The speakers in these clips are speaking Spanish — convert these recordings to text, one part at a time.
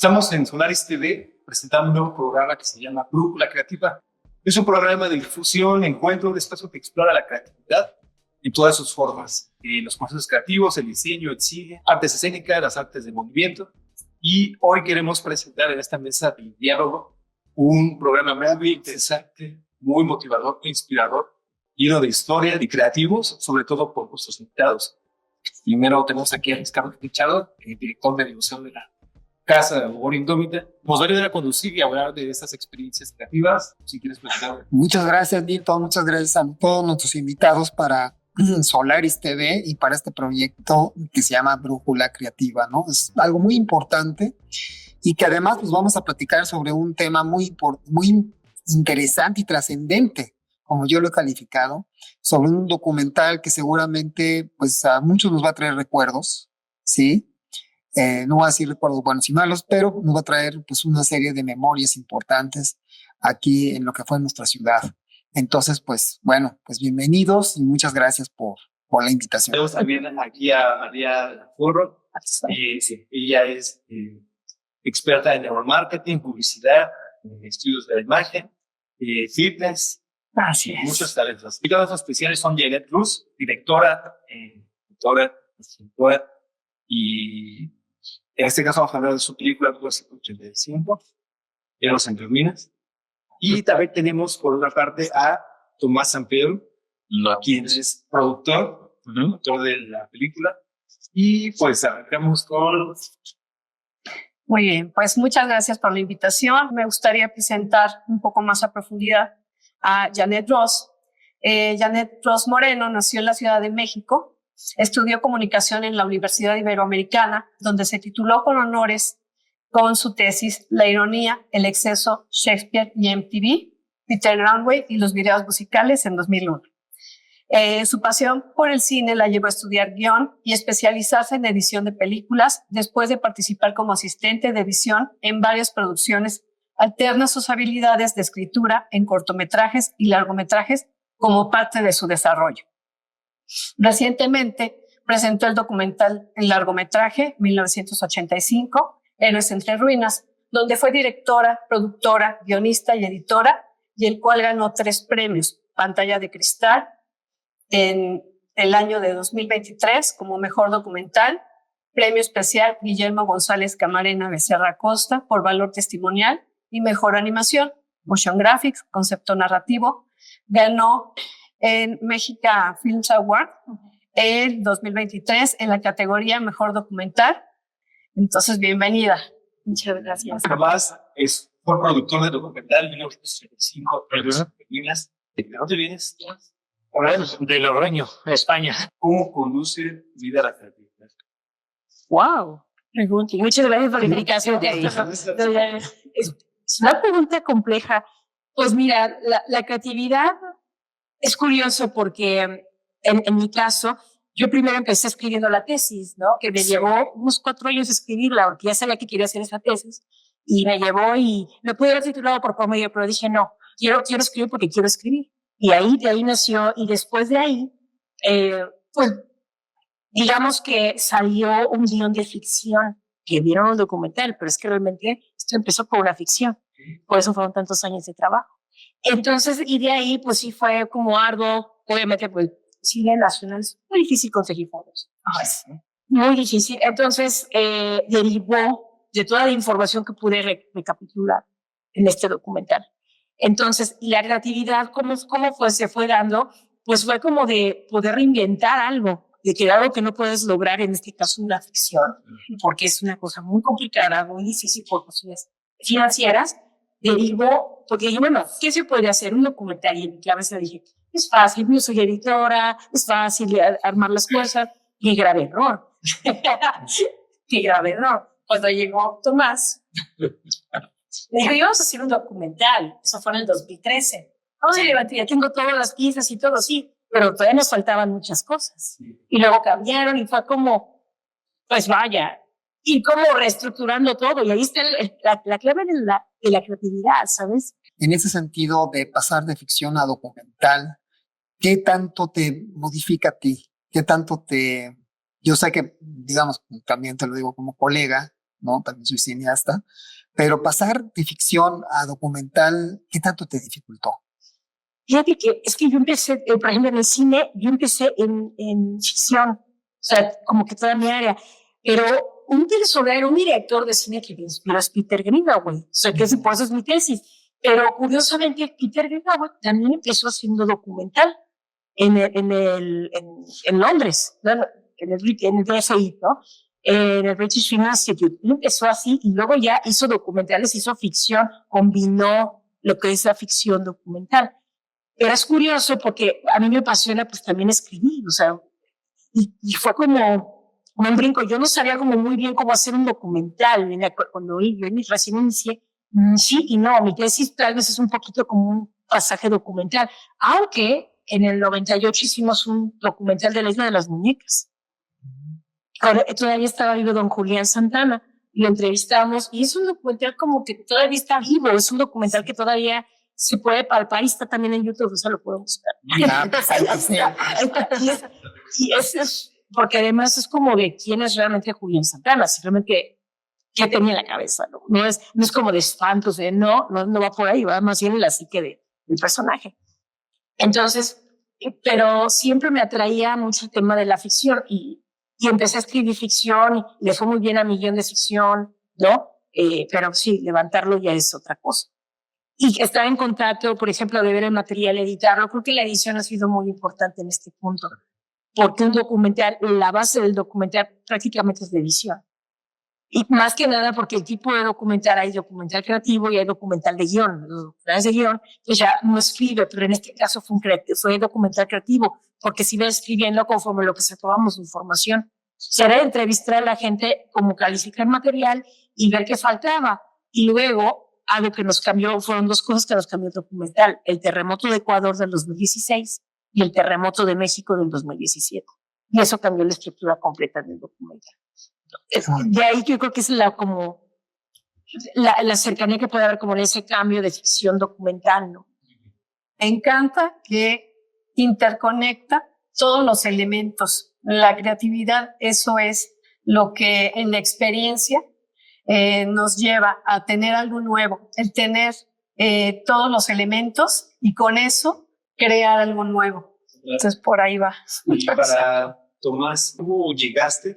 Estamos en Solaris TV presentando un nuevo programa que se llama Brújula Creativa. Es un programa de difusión, encuentro, un espacio que explora la creatividad en todas sus formas. Los procesos creativos, el diseño, el cine, artes escénicas, las artes de movimiento. Y hoy queremos presentar en esta mesa de diálogo un programa muy interesante, muy motivador, muy inspirador, lleno de historia, de creativos, sobre todo por nuestros invitados. Primero tenemos aquí a Ricardo Machado, director de difusión de la Casa de Labor Indómita. Nos va a ayudar a conducir y a hablar de estas experiencias creativas. Si quieres platicar. Muchas gracias, Nito. Muchas gracias a todos nuestros invitados para Solaris TV y para este proyecto que se llama Brújula Creativa, ¿no? Es algo muy importante y que además nos vamos a platicar sobre un tema muy interesante y trascendente, como yo lo he calificado, sobre un documental que seguramente pues a muchos nos va a traer recuerdos, ¿sí? No voy a decir recuerdos buenos y malos, pero nos va a traer pues una serie de memorias importantes aquí en lo que fue nuestra ciudad. Entonces, pues bueno, pues bienvenidos y muchas gracias por la invitación. Tenemos también aquí a María Furro. Ella es experta en neuromarketing, publicidad, estudios de la imagen, fitness. Así es. Muchos talentos. Los invitados especiales son Janet Cruz, directora, escritora, y en este caso vamos a hablar de su película 1985, Eros en Minas. Y también tenemos por otra parte a Tomás Sampedro, quien es productor, autor de la película. Y pues arrancamos con... Muy bien, pues muchas gracias por la invitación. Me gustaría presentar un poco más a profundidad a Janet Ross. Janet Ross Moreno nació en la Ciudad de México. Estudió comunicación en la Universidad Iberoamericana, donde se tituló con honores con su tesis La ironía, el exceso, Shakespeare y MTV, Peter Greenaway y los videos musicales en 2001. Su pasión por el cine la llevó a estudiar guión y especializarse en edición de películas, después de participar como asistente de edición en varias producciones. Alterna sus habilidades de escritura en cortometrajes y largometrajes como parte de su desarrollo. Recientemente presentó el documental en largometraje 1985, Héroes entre ruinas, donde fue directora, productora, guionista y editora, y el cual ganó 3 premios, Pantalla de Cristal en el año de 2023 como mejor documental, premio especial Guillermo González Camarena Becerra Costa por valor testimonial y mejor animación, Motion Graphics, concepto narrativo. Ganó en Mexica Films Award en 2023 en la categoría Mejor Documental. Entonces, bienvenida. Muchas gracias. Además, fue productor de documental 1985, ¿De dónde vienes? De Logroño, España. ¿Cómo conduce vida a la creatividad? ¡Wow! Muchas gracias por la invitación. Es una pregunta compleja. Pues mira, la creatividad es curioso porque en mi caso, yo primero empecé escribiendo la tesis, ¿no? Que me llevó unos 4 años escribirla, porque ya sabía que quería hacer esa tesis, y me llevó y me pude haber titulado por promedio, pero dije, no, quiero escribir porque quiero escribir. Y de ahí nació, y después de ahí, pues, digamos que salió un guión de ficción, que vieron un documental, pero es que realmente esto empezó con una ficción, por eso fueron tantos años de trabajo. Entonces, y de ahí, pues sí fue como arduo, obviamente, pues, cine nacional es muy difícil conseguir fondos. Muy difícil. Entonces, derivó de toda la información que pude recapitular en este documental. Entonces, y la creatividad, ¿cómo se fue dando? Pues fue como de poder reinventar algo, de que algo que no puedes lograr, en este caso una ficción, porque es una cosa muy complicada, muy difícil por cuestiones financieras, derivó, porque dije, bueno, ¿qué se puede hacer? Un documental, y en mi cabeza dije, es fácil, yo soy editora, es fácil armar las cosas, y grave error. Y grave error. Cuando llegó Tomás, me dijo, íbamos a hacer un documental, eso fue en el 2013. Ya tengo todas las piezas y todo, sí, pero todavía nos faltaban muchas cosas. Y luego cambiaron y fue como, pues vaya, y como reestructurando todo. Y ahí está la clave de la creatividad, ¿sabes? En ese sentido de pasar de ficción a documental, ¿qué tanto te modifica a ti? ¿Qué tanto yo sé que, digamos, también te lo digo como colega, ¿no? También soy cineasta, pero pasar de ficción a documental, ¿qué tanto te dificultó? Fíjate que es que yo empecé, por ejemplo, en el cine, yo empecé en ficción, o sea, como que toda mi área, pero un personaje, un director de cine que me inspiró es Peter Greenaway, o sea, que por eso es mi tesis, pero curiosamente Peter Greenaway también empezó haciendo documental en Londres, ¿no? En el BFI, ¿no? En el British Film Institute. Él empezó así y luego ya hizo documentales, hizo ficción, combinó lo que es la ficción documental. Pero es curioso porque a mí me apasiona pues también escribir, o sea, y fue como un brinco. Yo no sabía como muy bien cómo hacer un documental. Cuando yo recién inicié, sí y no, mi tesis tal vez es un poquito como un pasaje documental, aunque en el 98 hicimos un documental de la Isla de las Muñecas. Todavía estaba vivo don Julián Santana, y lo entrevistamos, y es un documental como que todavía está vivo, es un documental que todavía se puede palpar y está también en YouTube, o sea, lo puedo buscar. Y eso es, porque además es como de quién es realmente Julián Santana, si realmente qué tenía en la cabeza, ¿no? No es como de espantos, no va por ahí, va más bien en la psique del personaje. Entonces, pero siempre me atraía mucho el tema de la ficción y empecé a escribir ficción y le fue muy bien a mi guión de ficción, ¿no? Pero sí, levantarlo ya es otra cosa. Y estar en contacto, por ejemplo, de ver el material, editarlo. Creo que la edición ha sido muy importante en este punto, porque un documental, la base del documental prácticamente es de edición. Y más que nada porque el tipo de documental, hay documental creativo y hay documental de guión. Los documentales de guión, pues ya no escribe, pero en este caso fue documental creativo, porque se iba escribiendo conforme lo que sacábamos de información. Será entrevistar a la gente, como calificar material y ver qué faltaba. Y luego, algo que nos cambió, fueron dos cosas que nos cambió el documental: el terremoto de Ecuador del 2016 y el terremoto de México del 2017. Y eso cambió la estructura completa del documental. De ahí yo creo que es la cercanía que puede haber como en ese cambio de ficción documental, ¿no? Me encanta que interconecta todos los elementos. La creatividad, eso es lo que en la experiencia nos lleva a tener algo nuevo, el tener todos los elementos y con eso crear algo nuevo. Entonces por ahí va. Y para Tomás, ¿cómo llegaste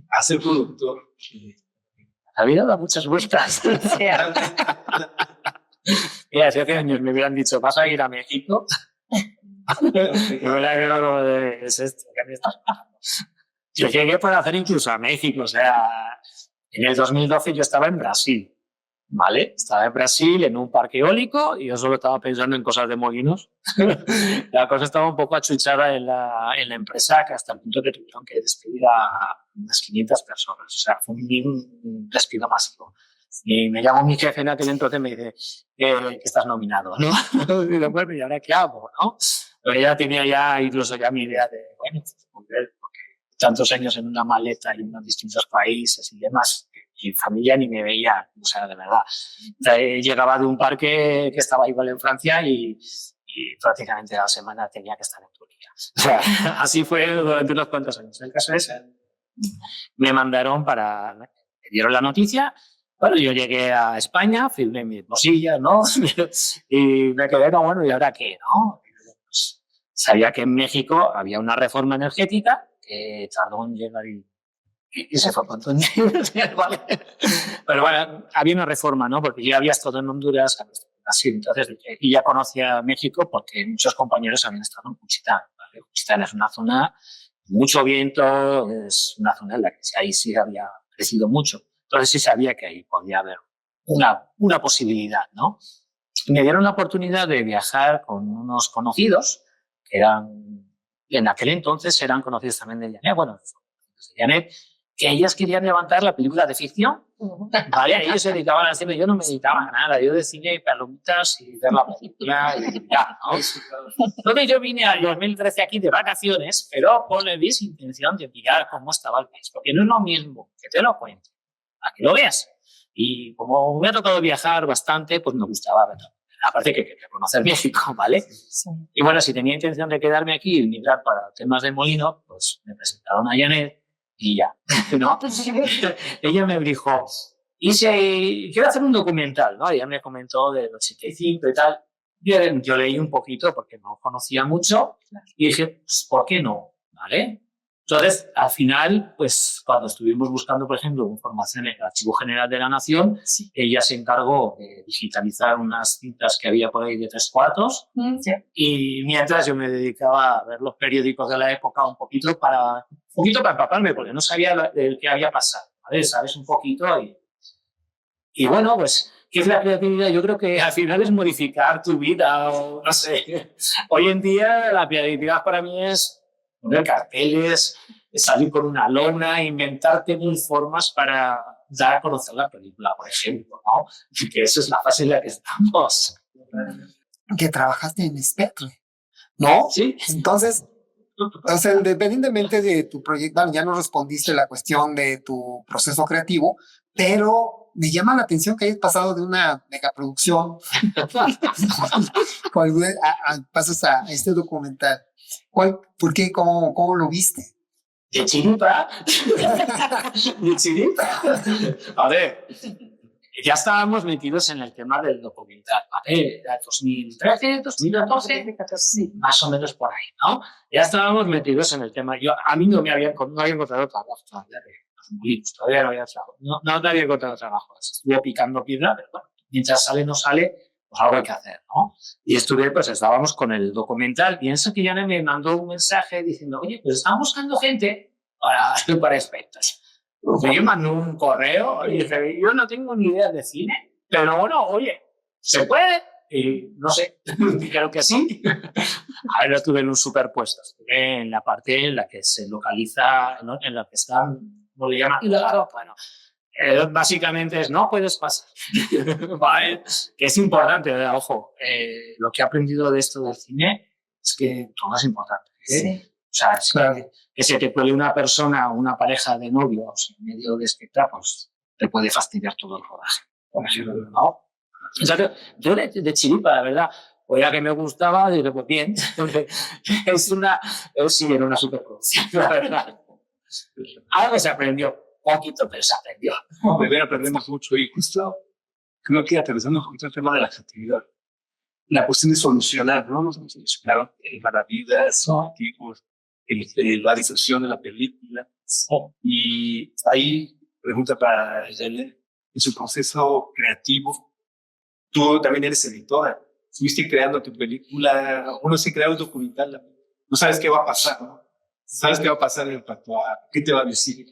a ser productor? La vida da muchas vueltas. Mira, hace años me hubieran dicho, ¿vas a ir a México? Me hubiera quedado como de, ¿es esto? ¿Qué me estás pasando? Yo llegué para hacer incluso a México, o sea, en el 2012 yo estaba en Brasil, ¿vale? Estaba en Brasil en un parque eólico y yo solo estaba pensando en cosas de molinos. La cosa estaba un poco achuchada en la empresa, que hasta el punto que tuvieron que despedir a unas 500 personas. O sea, fue un despido masivo. Y me llamó mi jefe en aquel entonces y me dice que estás nominado, ¿no? Y después, ¿y ahora qué hago, no? Pero ella tenía ya incluso ya mi idea de, bueno, porque tantos años en una maleta y en distintos países y demás, y familia ni me veía, o sea, de verdad. O sea, llegaba de un parque que estaba igual en Francia y prácticamente a la semana tenía que estar en Turquía. O sea, así fue durante unos cuantos años. El caso es, me mandaron me dieron la noticia. Bueno, yo llegué a España, filmé mis cosillas, ¿no? Y me quedé, no, bueno, ¿y ahora qué, no? Pues, sabía que en México había una reforma energética que tardó en llegar y se fue con todo. ¿Vale? Pero bueno, había una reforma, ¿no? Porque yo había estado en Honduras, así, entonces, y ya conocía México porque muchos compañeros habían estado en Juchitán, ¿vale? Juchitán es una zona, mucho viento, es una zona en la que ahí sí había crecido mucho. Entonces sí sabía que ahí podía haber una posibilidad, ¿no? Y me dieron la oportunidad de viajar con unos conocidos que en aquel entonces eran conocidos también de Janet, bueno, de Janet, que ellas querían levantar la película de ficción. ¿Vale? Ellos se dedicaban a cine, yo no me dedicaba a nada, yo de cine y palomitas y ver la película y ya, ¿no? Entonces yo vine al 2013 aquí de vacaciones, pero con la intención de mirar cómo estaba el país, porque no es lo mismo que te lo cuente a que lo veas. Y como me ha tocado viajar bastante, pues me gustaba ver. Aparte que quería conocer México, ¿vale? Sí. Y bueno, si tenía intención de quedarme aquí y migrar para temas de molino, pues me presentaron a Janet y ya, ¿no? Ella me dijo, y si quiero hacer un documental, ¿no? Ella me comentó del 85 y tal. Yo leí un poquito porque no conocía mucho y dije, pues, ¿por qué no? ¿Vale? Entonces, al final, pues cuando estuvimos buscando, por ejemplo, información en el Archivo General de la Nación, ella se encargó de digitalizar unas cintas que había por ahí de 3/4 y mientras yo me dedicaba a ver los periódicos de la época un poquito para empaparme, porque no sabía del que había pasado, ¿vale? Sabes un poquito y bueno, pues, ¿qué es la creatividad? Yo creo que al final es modificar tu vida o no sé. Hoy en día la creatividad para mí es poner carteles, salir con una lona, inventarte mil formas para dar a conocer la película, por ejemplo, ¿no? Que esa es la fase en la que estamos. Que trabajaste en Spectre, ¿no? Sí. Entonces, o sea, independientemente de tu proyecto, bueno, ya no respondiste la cuestión de tu proceso creativo, pero me llama la atención que hayas pasado de una megaproducción pasas a este documental. ¿Por qué? ¿Cómo lo viste? De chiripa. De chiripa. A ver, ya estábamos metidos en el tema del documental, ¿vale? Era 2013, 2014, más o menos por ahí, ¿no? Ya estábamos metidos en el tema. A mí no había encontrado trabajo todavía no había encontrado trabajo. Estuve picando piedra, pero bueno, mientras sale no sale, pues algo hay que hacer, ¿no? Y estábamos con el documental y en eso que Janet me mandó un mensaje diciendo, oye, pues están buscando gente para expertos. Yo mandé un correo y dije, yo no tengo ni idea de cine, pero bueno, oye, ¿se puede? Y no sé, dijeron que sí. A ver, estuve en un superpuesto, estuve en la parte en la que se localiza, ¿no? En la que están, ¿no le llaman? Bueno, básicamente es no puedes pasar. ¿Vale? Que es importante, ojo, lo que he aprendido de esto del cine es que todo es importante. Sí. O sea, que se te cuele una persona o una pareja de novios en medio de espectáculos, te puede fastidiar todo el rodaje. ¿No? O sea, yo de chiripa, la verdad, o ya que me gustaba, digo, pues bien, era una superproducción, la verdad. Algo se aprendió, poquito, pero se aprendió. Primero aprendemos mucho y justo creo que aterrizando un poquito el tema de la creatividad, la cuestión de solucionar, ¿no? Nos hemos solucionado maravillas, objetivos, la discusión de la película. Y ahí, pregunta para Janet, en su proceso creativo, tú también eres editora, estuviste creando tu película, uno se crea un documental, no sabes qué va a pasar, ¿no? Sabes qué va a pasar en cuanto a qué te va a decir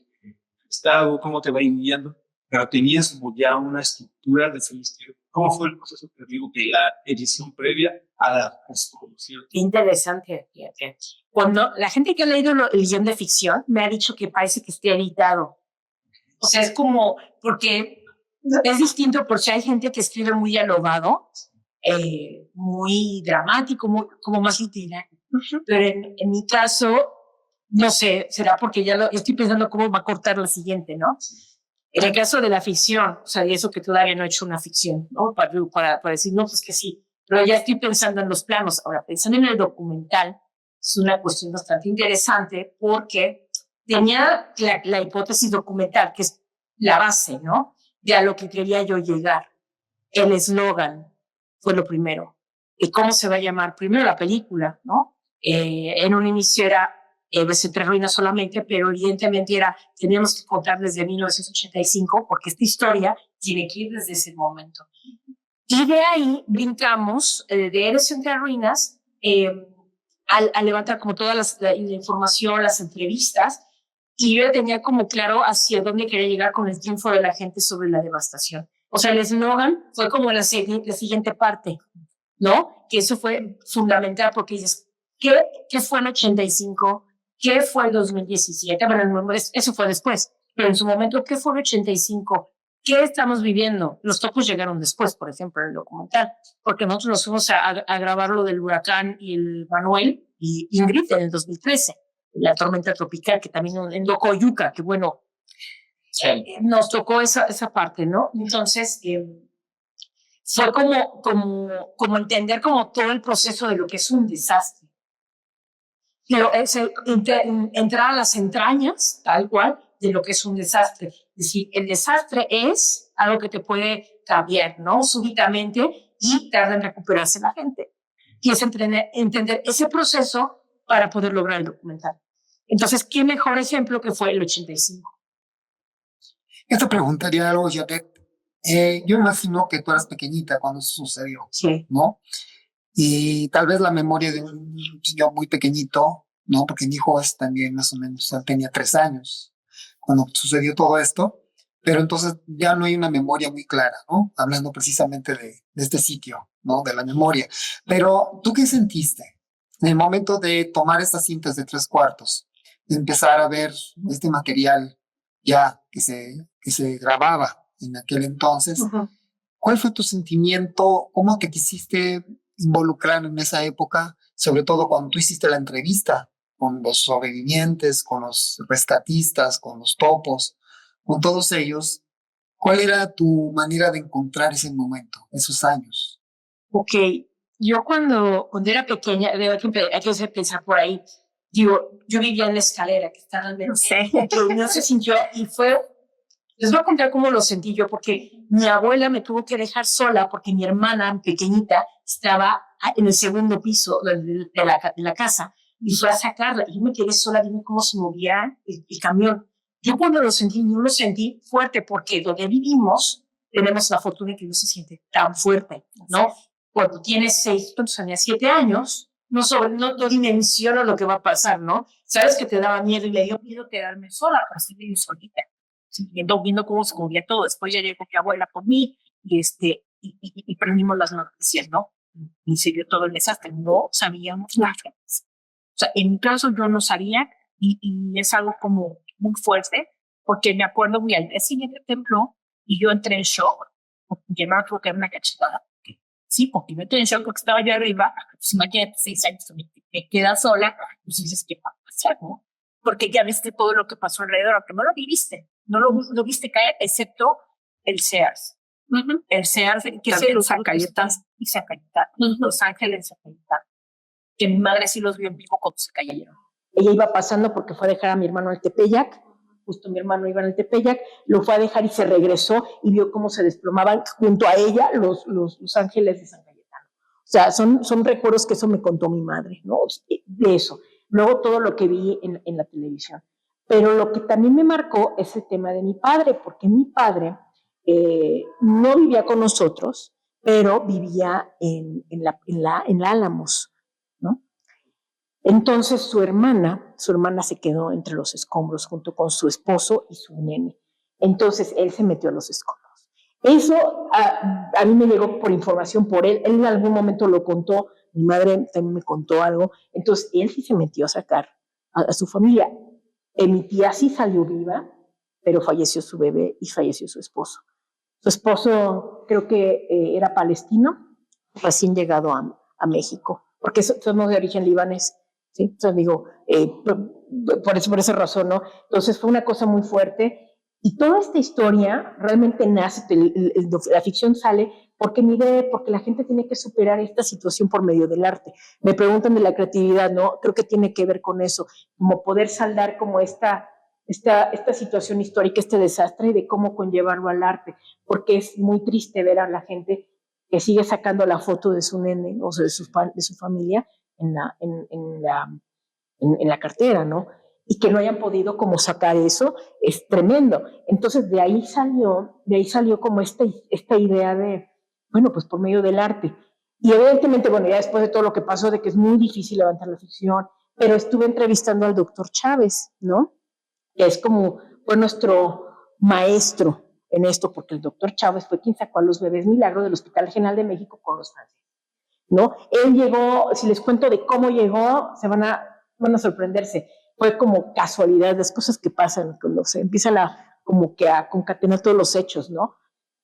Estado, cómo te va guiando, pero tenías como ya una estructura de filisteo. ¿Cómo fue el proceso creativo de la edición previa a la postproducción? Qué interesante. Cuando la gente que ha leído el guión de ficción me ha dicho que parece que esté editado. O sea, es como, porque es distinto porque hay gente que escribe muy dialogado, muy dramático, como más literario. Pero en mi caso, no sé, será porque ya estoy pensando cómo va a cortar la siguiente, ¿no? En el caso de la ficción, o sea, y eso que todavía no he hecho una ficción, ¿no? Para decir, no, pues que sí, pero ya estoy pensando en los planos. Ahora, pensando en el documental, es una cuestión bastante interesante porque tenía la hipótesis documental, que es la base, ¿no? De a lo que quería yo llegar. El eslogan fue lo primero. ¿Y cómo se va a llamar? Primero la película, ¿no? En un inicio era Entre Ruinas solamente, pero evidentemente teníamos que contar desde 1985 porque esta historia tiene que ir desde ese momento. Y de ahí brincamos de Eres Entre Ruinas a levantar como toda la información, las entrevistas, y yo tenía como claro hacia dónde quería llegar con el triunfo de la gente sobre la devastación. O sea, el eslogan fue como la siguiente parte, ¿no? Que eso fue fundamental porque dices, ¿qué fue en 85? ¿Qué fue el 2017? Bueno, eso fue después, pero en su momento, ¿qué fue el 85? ¿Qué estamos viviendo? Los topos llegaron después, por ejemplo, en el documental, porque nosotros nos fuimos a grabar lo del huracán y el Manuel y Ingrid en el 2013, la tormenta tropical, que también en Docoyuca, que bueno, nos tocó esa parte, ¿no? Entonces, fue como entender como todo el proceso de lo que es un desastre. pero es entrar a las entrañas, tal cual, de lo que es un desastre. Es decir, el desastre es algo que te puede cambiar, ¿no? Súbitamente y tarda en recuperarse la gente. Y es entender ese proceso para poder lograr el documental. Entonces, ¿qué mejor ejemplo que fue el 85? Yo te preguntaría algo, Janet. Yo imagino que tú eras pequeñita cuando eso sucedió, Sí. ¿no? Y tal vez la memoria de un niño muy pequeñito, ¿no? Porque mi hijo es también más o menos, o sea, tenía 3 años cuando sucedió todo esto, pero entonces ya no hay una memoria muy clara, ¿no? Hablando precisamente de este sitio, ¿no? De la memoria. Pero, ¿tú qué sentiste en el momento de tomar estas cintas de 3/4, de empezar a ver este material ya que se grababa en aquel entonces? Uh-huh. ¿Cuál fue tu sentimiento? ¿Cómo te quisiste involucrar en esa época? Sobre todo cuando tú hiciste la entrevista con los sobrevivientes, con los rescatistas, con los topos, con todos ellos. ¿Cuál era tu manera de encontrar ese momento, esos años? Ok, yo cuando era pequeña, hay que pensar por ahí, digo, yo vivía en la escalera que estaba en el no se sintió y fue, les voy a contar cómo lo sentí yo, porque mi abuela me tuvo que dejar sola porque mi hermana pequeñita estaba en el segundo piso de la casa y fue a sacarla y yo me quedé sola viendo cómo se movía el camión. Yo cuando lo sentí, no lo sentí fuerte porque donde vivimos tenemos la fortuna que no se siente tan fuerte, ¿no? Cuando tienes 7 años, no dimensiono lo que va a pasar, ¿no? Sabes que te daba miedo y me dio miedo quedarme sola, así medio solita, viendo cómo se movía todo. Después ya llegó mi abuela por mí y prendimos las noticias, ¿no? Y se dio todo el desastre. No sabíamos nada. O sea, en mi caso yo no sabía y es algo como muy fuerte porque me acuerdo muy al día siguiente tembló y yo entré en shock. Mi hermano tuvo que dar una cachetada. Sí, porque yo entré en shock porque estaba allá arriba. Pues imagínate, 6 años, me queda sola. Y dices, ¿qué va a pasar, no? Porque ya viste todo lo que pasó alrededor, aunque no lo viviste, no lo viste caer, excepto el Sears. Uh-huh. El Sears, que es Los Zacayetán y Zacayetán, Los Ángeles de Zacayetán, que mi madre sí los vio en vivo cuando se cayeron. Ella iba pasando porque fue a dejar a mi hermano al Tepeyac, justo mi hermano iba en el Tepeyac, lo fue a dejar y se regresó y vio cómo se desplomaban junto a ella los Ángeles de San Cayetano. O sea, son recuerdos que eso me contó mi madre, ¿no? De eso. Luego todo lo que vi en la televisión. Pero lo que también me marcó es el tema de mi padre, porque mi padre no vivía con nosotros, pero vivía en la Álamos, ¿no? Entonces su hermana se quedó entre los escombros junto con su esposo y su nene. Entonces él se metió a los escombros. Eso a mí me llegó por información por él. Él en algún momento lo contó, mi madre también me contó algo. Entonces él sí se metió a sacar a su familia. Mi tía sí salió viva, pero falleció su bebé y falleció su esposo. Su esposo creo que era palestino, recién llegado a México, porque somos de origen libanés. ¿Sí? Entonces digo, por esa razón, ¿no? Entonces fue una cosa muy fuerte y toda esta historia realmente nace, la ficción sale porque la gente tiene que superar esta situación por medio del arte. Me preguntan de la creatividad, ¿no? Creo que tiene que ver con eso, como poder saldar como esta situación histórica, este desastre y de cómo conllevarlo al arte, porque es muy triste ver a la gente que sigue sacando la foto de su nene o sea, de su familia en la cartera, ¿no? Y que no hayan podido como sacar eso, es tremendo. Entonces de ahí salió como esta idea de, bueno, pues por medio del arte. Y evidentemente, bueno, ya después de todo lo que pasó, de que es muy difícil levantar la ficción, pero estuve entrevistando al doctor Chávez, ¿no? Que es como, fue nuestro maestro en esto, porque el doctor Chávez fue quien sacó a los bebés milagro del Hospital General de México con los franceses, ¿no? Él llegó, si les cuento de cómo llegó, van a sorprenderse. Fue como casualidad, las cosas que pasan cuando se empiezan como que a concatenar todos los hechos, ¿no?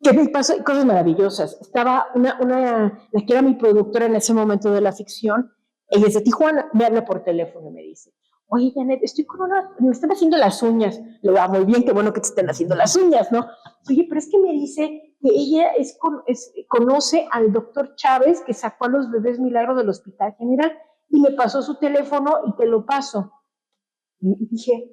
Que me pasó cosas maravillosas. Estaba la que era mi productora en ese momento de la ficción, ella es de Tijuana, me habla por teléfono y me dice, oye, Janet, me están haciendo las uñas. Le digo, muy bien, qué bueno que te estén haciendo las uñas, ¿no? Oye, pero es que me dice que ella conoce al doctor Chávez que sacó a los bebés milagro del Hospital General. y me pasó su teléfono y te lo paso. Y dije,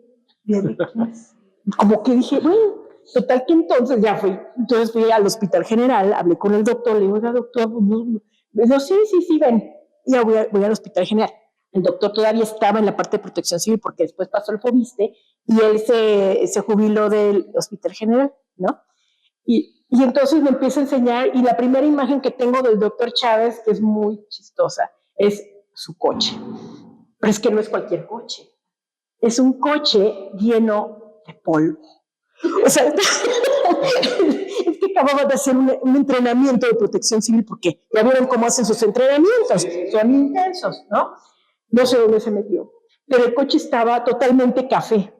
como que dije, bueno, total que entonces ya fui. Entonces fui al Hospital General, hablé con el doctor, le digo, oiga, doctor, me dijo, sí, ven. Y ya voy al Hospital General. El doctor todavía estaba en la parte de protección civil porque después pasó el Fobiste y él se jubiló del Hospital General, ¿no? Y entonces me empieza a enseñar y la primera imagen que tengo del doctor Chávez, que es muy chistosa, es su coche. Pero es que no es cualquier coche. Es un coche lleno de polvo. O sea, es que acababa de hacer un entrenamiento de protección civil porque ya vieron cómo hacen sus entrenamientos. Son intensos, ¿no? No sé dónde se metió. Pero el coche estaba totalmente café.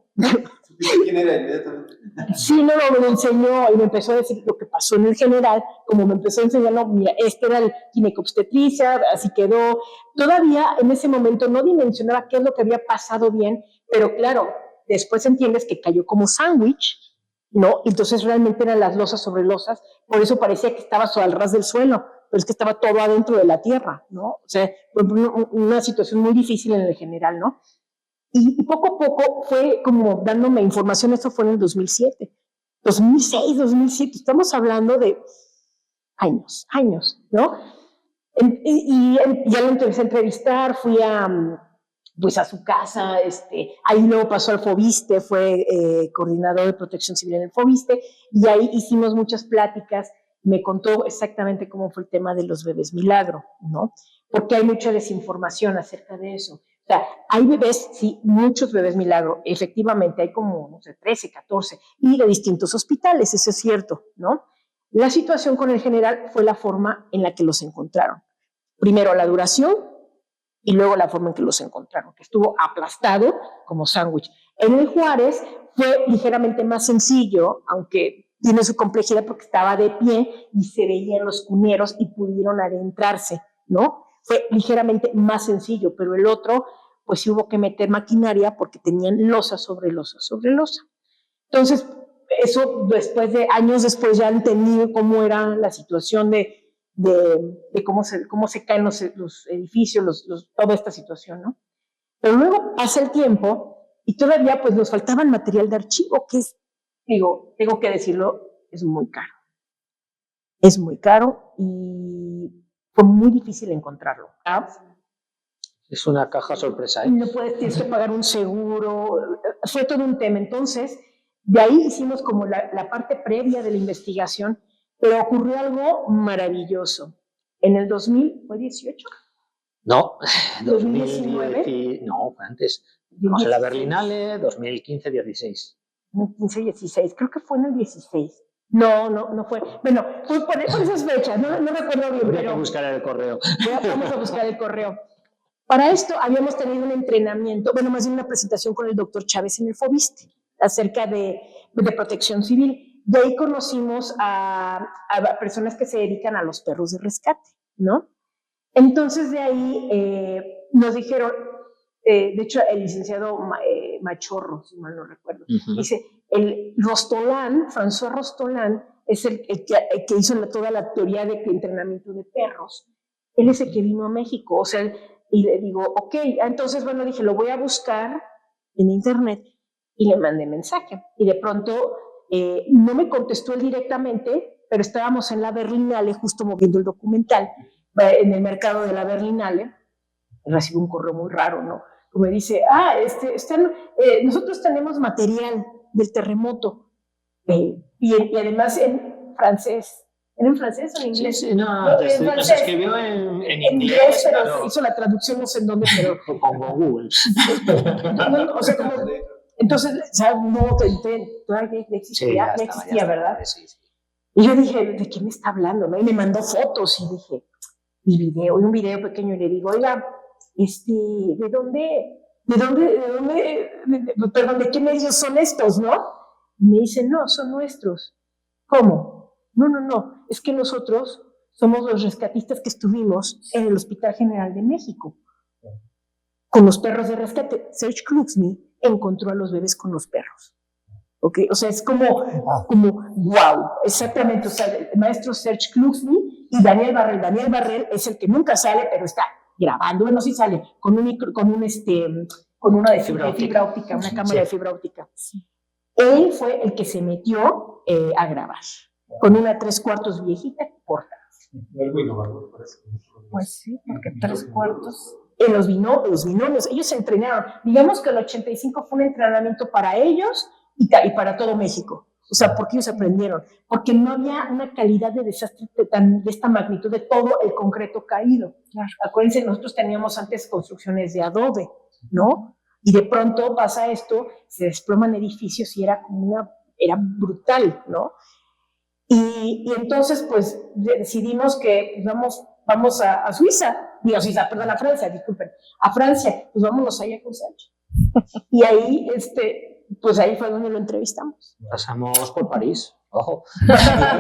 ¿Quién era inmediatamente? Sí, no, me lo enseñó y me empezó a decir lo que pasó en el general, como me empezó a enseñar, no, mira, este era el ginecobstetricia, así quedó. Todavía en ese momento no dimensionaba qué es lo que había pasado bien, pero claro, después entiendes que cayó como sándwich, ¿no? Entonces realmente eran las losas sobre losas, por eso parecía que estaba al ras del suelo, pero es que estaba todo adentro de la tierra, ¿no? O sea, una situación muy difícil en el general, ¿no? Y poco a poco fue como dándome información, esto fue en el 2007, 2006, 2007, estamos hablando de años, ¿no? Y ya lo empecé a entrevistar, fui pues a su casa, ahí luego pasó al Fobiste, fue coordinador de protección civil en el Fobiste, y ahí hicimos muchas pláticas, me contó exactamente cómo fue el tema de los bebés milagro, ¿no? Porque hay mucha desinformación acerca de eso. O sea, hay bebés, sí, muchos bebés milagro, efectivamente, hay como, no sé, 13, 14, y de distintos hospitales, eso es cierto, ¿no? La situación con el general fue la forma en la que los encontraron. Primero la duración y luego la forma en que los encontraron, que estuvo aplastado como sándwich. En el Juárez fue ligeramente más sencillo, aunque tiene su complejidad porque estaba de pie y se veían los cuneros y pudieron adentrarse, ¿no? Fue ligeramente más sencillo, pero el otro, pues sí hubo que meter maquinaria porque tenían losa sobre losa sobre losa. Entonces, eso después de años después ya entendí cómo era la situación de cómo se caen los edificios, toda esta situación, ¿no? Pero luego pasa el tiempo y todavía pues nos faltaba el material de archivo, que es, digo, tengo que decirlo, es muy caro. Es muy caro y fue muy difícil encontrarlo. ¿Ah? Es una caja sorpresa, ¿eh? No tienes que pagar un seguro, fue todo un tema. Entonces, de ahí hicimos como la parte previa de la investigación, pero ocurrió algo maravilloso. En el 2018. No, 2019. No, fue antes. Vamos a la Berlinale, 2015-16. 2015-16, creo que fue en el 16. No fue. Bueno, fue por esas fechas, no recuerdo bien. Habría que buscar el correo. Vamos a buscar el correo. Para esto habíamos tenido un entrenamiento, bueno, más bien una presentación con el doctor Chávez en el Fobiste, acerca de protección civil. De ahí conocimos a personas que se dedican a los perros de rescate, ¿no? Entonces de ahí nos dijeron, de hecho el licenciado Machorro, si mal no recuerdo, dice, François Rostolán, es el que hizo toda la teoría de entrenamiento de perros. Él es el que vino a México, o sea, y le digo, ok, entonces, bueno, dije, lo voy a buscar en internet y le mandé mensaje. Y de pronto no me contestó él directamente, pero estábamos en la Berlinale justo moviendo el documental, en el mercado de la Berlinale. Recibo un correo muy raro, ¿no? Que me dice, nosotros tenemos material del terremoto y además en francés. ¿Era en francés o en inglés? Sí, no, se escribió en inglés, pero hizo la traducción no sé en dónde, pero con Google. o sea, como, entonces, o sea, todavía existía, ¿verdad? Sí. Y yo dije, ¿de qué me está hablando? ¿No? Y me mandó fotos y dije, y un video pequeño, y le digo, oiga, ¿de qué medios son estos, no? Y me dice, no, son nuestros. ¿Cómo? No, es que nosotros somos los rescatistas que estuvimos en el Hospital General de México con los perros de rescate. Serge Kluxny encontró a los bebés con los perros. ¿Ok? O sea, es como wow, exactamente. O sea, el maestro Serge Kluxny y Daniel Barrel. Daniel Barrel es el que nunca sale, pero está grabando, bueno, sí sale, con una de fibra óptica, una cámara de fibra óptica. Él fue el que se metió a grabar, con una 3/4 viejita que corta. Pues sí, porque 3/4. En los binomios, ellos se entrenaron. Digamos que el 85 fue un entrenamiento para ellos y para todo México. O sea, porque ellos aprendieron. Porque no había una calidad de desastre de esta magnitud de todo el concreto caído. Claro. Acuérdense, nosotros teníamos antes construcciones de adobe, ¿no? Y de pronto pasa esto, se desploman edificios y era brutal, ¿no? Y entonces, pues, decidimos que pues, vamos a Suiza. A Francia, disculpen. A Francia, pues vámonos allá con Sancho. Y ahí, pues ahí fue donde lo entrevistamos. Pasamos por París, ojo.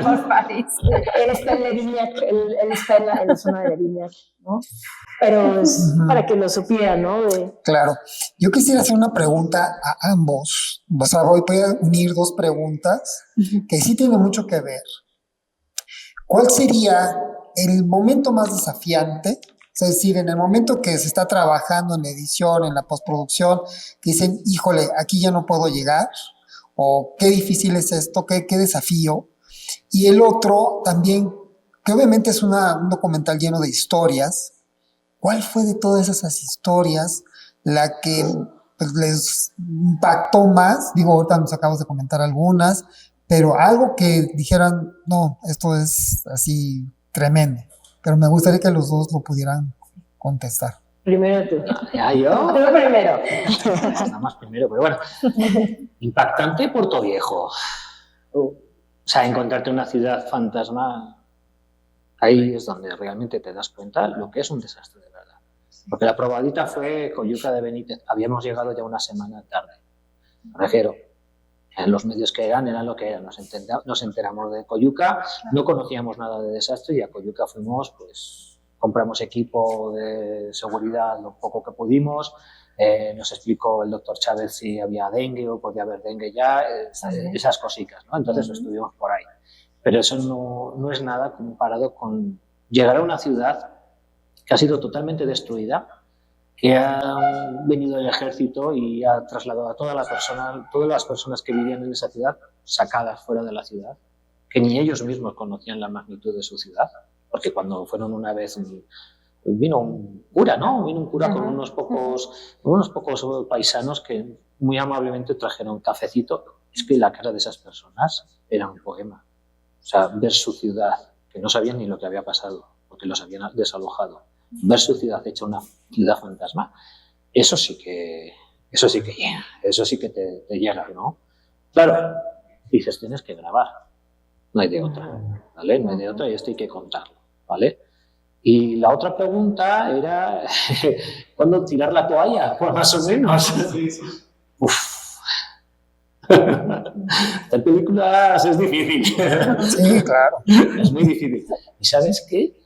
Por París. Él está en Levignac, él está en la zona de Levignac, ¿no? Pero es para que lo supieran, ¿no? Claro. Yo quisiera hacer una pregunta a ambos. O sea, voy a unir dos preguntas que sí tienen mucho que ver. ¿Cuál sería el momento más desafiante? Es decir, en el momento que se está trabajando en la edición, en la postproducción, que dicen, híjole, aquí ya no puedo llegar, o qué difícil es esto, qué desafío. Y el otro también, que obviamente es un documental lleno de historias. ¿Cuál fue de todas esas historias la que pues, les impactó más? Digo, ahorita nos acabas de comentar algunas, pero algo que dijeran, no, esto es así tremendo. Pero me gustaría que los dos lo pudieran contestar. Primero tú. ¿Ya yo? Tú primero. Nada más primero, pero bueno. Impactante Puerto Viejo. O sea, encontrarte una ciudad fantasma, ahí es donde realmente te das cuenta lo que es un desastre de verdad. Porque la probadita fue Coyuca de Benítez. Habíamos llegado ya una semana tarde. Me refiero, en los medios que eran lo que eran. Nos enteramos de Coyuca, no conocíamos nada de desastre y a Coyuca fuimos, pues compramos equipo de seguridad lo poco que pudimos. Nos explicó el doctor Chávez si había dengue o podía haber dengue ya, esas cositas, ¿no? Entonces estuvimos por ahí. Pero eso no es nada comparado con llegar a una ciudad que ha sido totalmente destruida, que ha venido el ejército y ha trasladado a todas las personas que vivían en esa ciudad, sacadas fuera de la ciudad, que ni ellos mismos conocían la magnitud de su ciudad, porque cuando fueron una vez vino un cura, ¿no? Vino un cura con unos pocos paisanos que muy amablemente trajeron cafecito. Es que la cara de esas personas era un poema. O sea, ver su ciudad, que no sabían ni lo que había pasado, porque los habían desalojado. Ver su ciudad hecha una ciudad fantasma, eso sí que llega, eso sí que te llega, ¿no? Claro, dices, tienes que grabar, no hay de otra, ¿vale? No hay de otra y esto hay que contarlo, ¿vale? Y la otra pregunta era, ¿cuándo tirar la toalla? Pues más o menos. Uf. Hacer películas es difícil. Sí, claro. Es muy difícil. ¿Y sabes qué?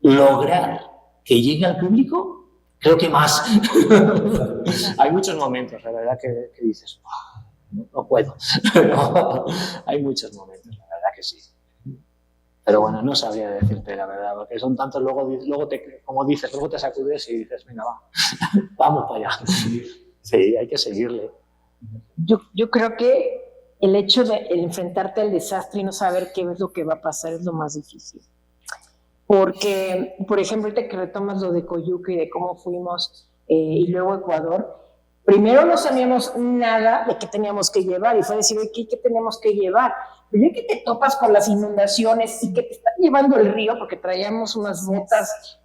Lograr que llegue al público, creo que más. Hay muchos momentos, la verdad, que dices, no puedo. No, hay muchos momentos, la verdad que sí. Pero bueno, no sabría decirte la verdad, porque son tantos, luego como dices, luego te sacudes y dices, venga, vamos para allá. Sí, hay que seguirle. Yo creo que el hecho de enfrentarte al desastre y no saber qué es lo que va a pasar es lo más difícil. Porque, por ejemplo, ahorita que retomas lo de Coyuca y de cómo fuimos y luego Ecuador, primero no sabíamos nada de qué teníamos que llevar y fue decir, ¿qué tenemos que llevar? Pero ya que te topas con las inundaciones y que te está llevando el río, porque traíamos unas botas,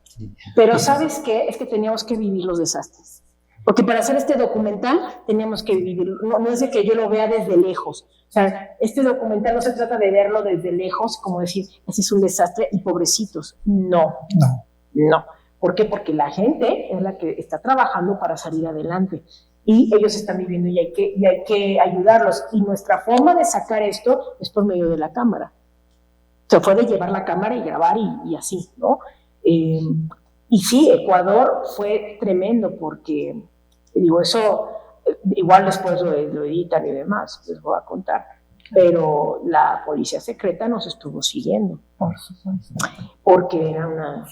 pero ¿sabes qué? Es que teníamos que vivir los desastres. Porque para hacer este documental teníamos que vivirlo, no es de que yo lo vea desde lejos. O sea, este documental no se trata de verlo desde lejos, como decir, ese es un desastre y pobrecitos. No. ¿Por qué? Porque la gente es la que está trabajando para salir adelante y ellos están viviendo y hay que ayudarlos. Y nuestra forma de sacar esto es por medio de la cámara. Se puede llevar la cámara y grabar y así, ¿no? Y sí, Ecuador fue tremendo porque... Digo, eso igual después lo editan y demás, les voy a contar. pero la policía secreta nos estuvo siguiendo. Por supuesto. Porque era una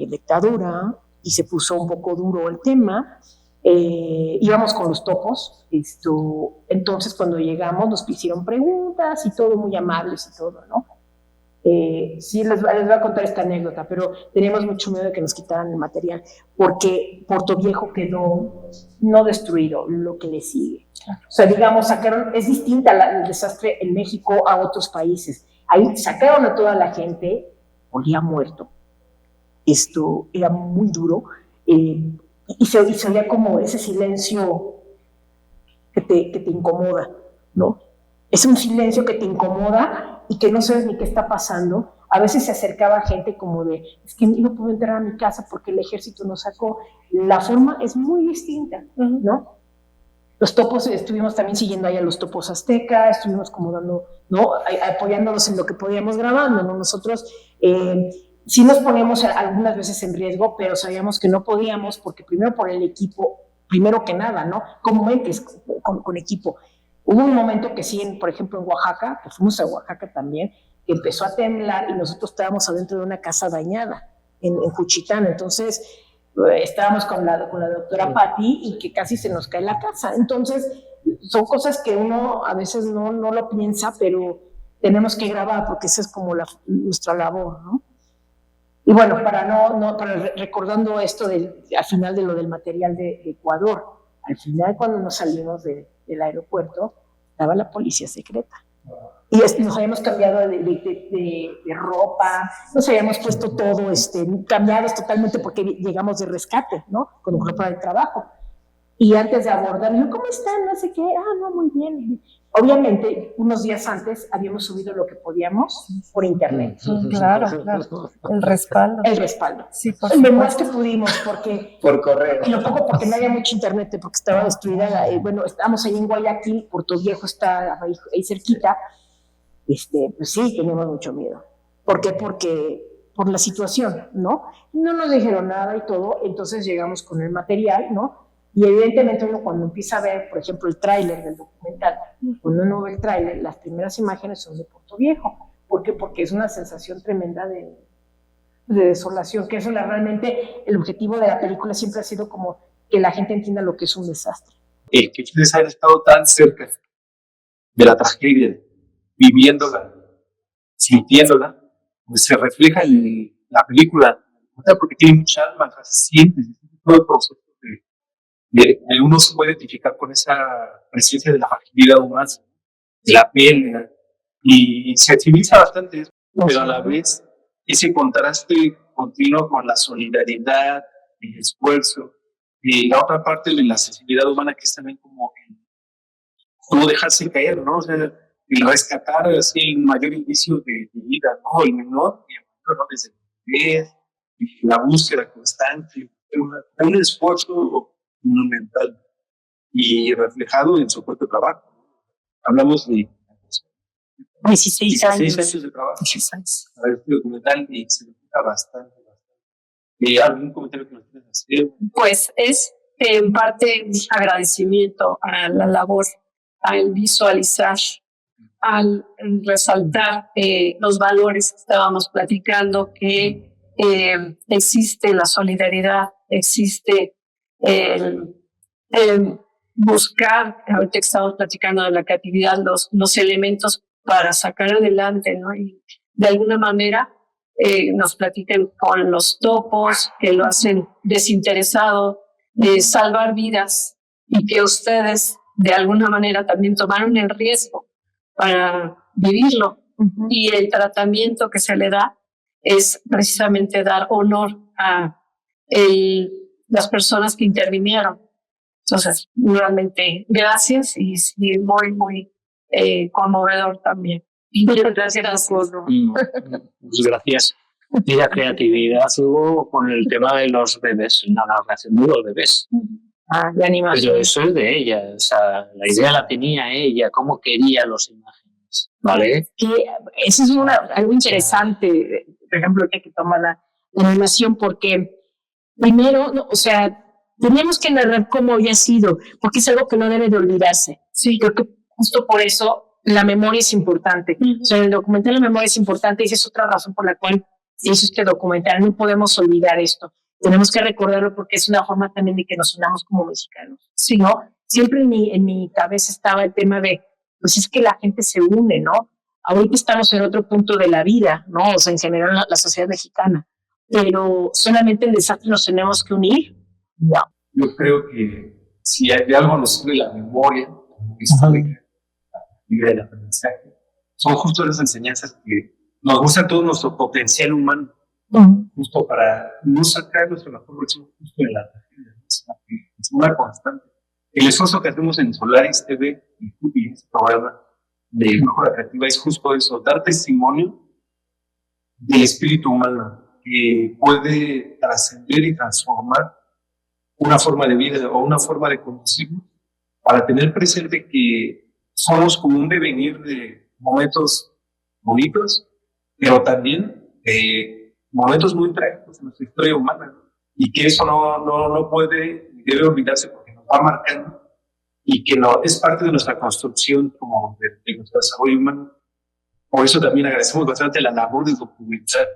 dictadura y se puso un poco duro el tema. Íbamos con los topos. Entonces, cuando llegamos, nos hicieron preguntas y todo, muy amables y todo, ¿no? Sí, les voy a contar esta anécdota, pero teníamos mucho miedo de que nos quitaran el material, porque Puerto Viejo quedó no destruido, lo que le sigue. O sea, digamos, es distinta el desastre en México a otros países. Ahí sacaron a toda la gente, olía muerto. Esto era muy duro, y se oía como ese silencio que te incomoda, ¿no? Es un silencio que te incomoda y que no sabes ni qué está pasando. A veces se acercaba gente como de, es que no puedo entrar a mi casa porque el ejército nos sacó. La forma es muy distinta, ¿no? Los topos, estuvimos también siguiendo ahí a los topos aztecas, estuvimos como dando, ¿no? Apoyándonos en lo que podíamos grabando, ¿no? Nosotros sí nos poníamos algunas veces en riesgo, pero sabíamos que no podíamos porque primero por el equipo, primero que nada, ¿no? Como entes con equipo. Hubo un momento que sí, por ejemplo, en Oaxaca, que fuimos a Oaxaca también, que empezó a temblar y nosotros estábamos adentro de una casa dañada en Juchitán. Entonces, estábamos con la doctora Patti y que casi se nos cae la casa. Entonces, son cosas que uno a veces no lo piensa, pero tenemos que grabar porque esa es como nuestra labor, ¿no? Y bueno, para recordando esto al final de lo del material de Ecuador, al final cuando nos salimos del aeropuerto, estaba la policía secreta. Y nos habíamos cambiado de ropa, nos habíamos puesto todo, cambiados totalmente porque llegamos de rescate, ¿no? Con ropa de trabajo. Y antes de abordar, yo, ¿cómo están? No sé qué, no, muy bien. Obviamente, unos días antes habíamos subido lo que podíamos por internet. Claro. El respaldo. Sí, lo más que pudimos, porque... Por correo. Y lo poco porque no había mucho internet, porque estaba destruida. Bueno, estábamos ahí en Guayaquil, Puerto Viejo está ahí cerquita. Pues sí, teníamos mucho miedo. ¿Por qué? Porque por la situación, ¿no? No nos dijeron nada y todo, entonces llegamos con el material, ¿no? Y evidentemente uno cuando empieza a ver, por ejemplo, el tráiler del documental, cuando uno ve el tráiler, las primeras imágenes son de Puerto Viejo. ¿Por qué? Porque es una sensación tremenda de desolación, que eso realmente el objetivo de la película siempre ha sido como que la gente entienda lo que es un desastre. Que ustedes hayan estado tan cerca de la tragedia, viviéndola, sintiéndola, pues se refleja en la película, porque tiene mucha alma, se siente todo el proceso de uno se puede identificar con esa presencia de la fragilidad humana, de la pena, y sensibiliza bastante, pero a la vez ese contraste continuo con la solidaridad, el esfuerzo, y la otra parte de la sensibilidad humana que es también como no dejarse caer, ¿no? O sea, el rescatar así el mayor indicio de vida, ¿no? El menor, ¿no? Desde el bebé, la búsqueda constante, un esfuerzo monumental y reflejado en su propio trabajo. Hablamos de 16 años de trabajo. 16 años. A ver, este documental y se refleja bastante. ¿Algún comentario que nos quieras hacer? Pues es en parte agradecimiento a la labor, al visualizar, al resaltar los valores que estábamos platicando, que existe la solidaridad, existe buscar, ahorita que estamos platicando de la creatividad, los elementos para sacar adelante, ¿no? Y de alguna manera nos platican con los topos, que lo hacen desinteresado, de salvar vidas, y que ustedes de alguna manera también tomaron el riesgo para vivirlo. Y el tratamiento que se le da es precisamente dar honor a las personas que intervinieron. Entonces, realmente gracias y muy, muy conmovedor también. Muchas gracias. Muchas gracias. Y la creatividad hubo con el tema de los bebés, la narración de los bebés. De animación. Pero eso es de ella, o sea, la idea la tenía ella, cómo quería las imágenes, ¿vale? Que eso es algo interesante, por ejemplo, que toma la animación, porque primero, o sea, teníamos que narrar cómo había sido, porque es algo que no debe de olvidarse. Sí, creo que justo por eso la memoria es importante. O sea, en el documental la memoria es importante y esa es otra razón por la cual se hizo este documental. No podemos olvidar esto. Tenemos que recordarlo porque es una forma también de que nos unamos como mexicanos. Sí, ¿no? Siempre en mi cabeza estaba el tema de, pues es que la gente se une, ¿no? Ahorita estamos en otro punto de la vida, ¿no? O sea, en general la sociedad mexicana. Pero solamente en desastre nos tenemos que unir. No. Yo creo que si hay de algo nos sirve la memoria histórica, y del aprendizaje, son justo las enseñanzas que nos muestran todo nuestro potencial humano, justo para no sacar nuestra mejor versión justo de la tragedia. Es una constante. El esfuerzo que hacemos en Solaris TV y este programa de Brújula Creativa es justo eso, dar testimonio del espíritu humano que puede trascender y transformar una forma de vida o una forma de conducirnos, para tener presente que somos como un devenir de momentos bonitos, pero también de momentos muy trágicos en nuestra historia humana, y que eso no puede, debe olvidarse porque nos va marcando y que no, es parte de nuestra construcción como de nuestro desarrollo humano. Por eso también agradecemos bastante la labor de documentar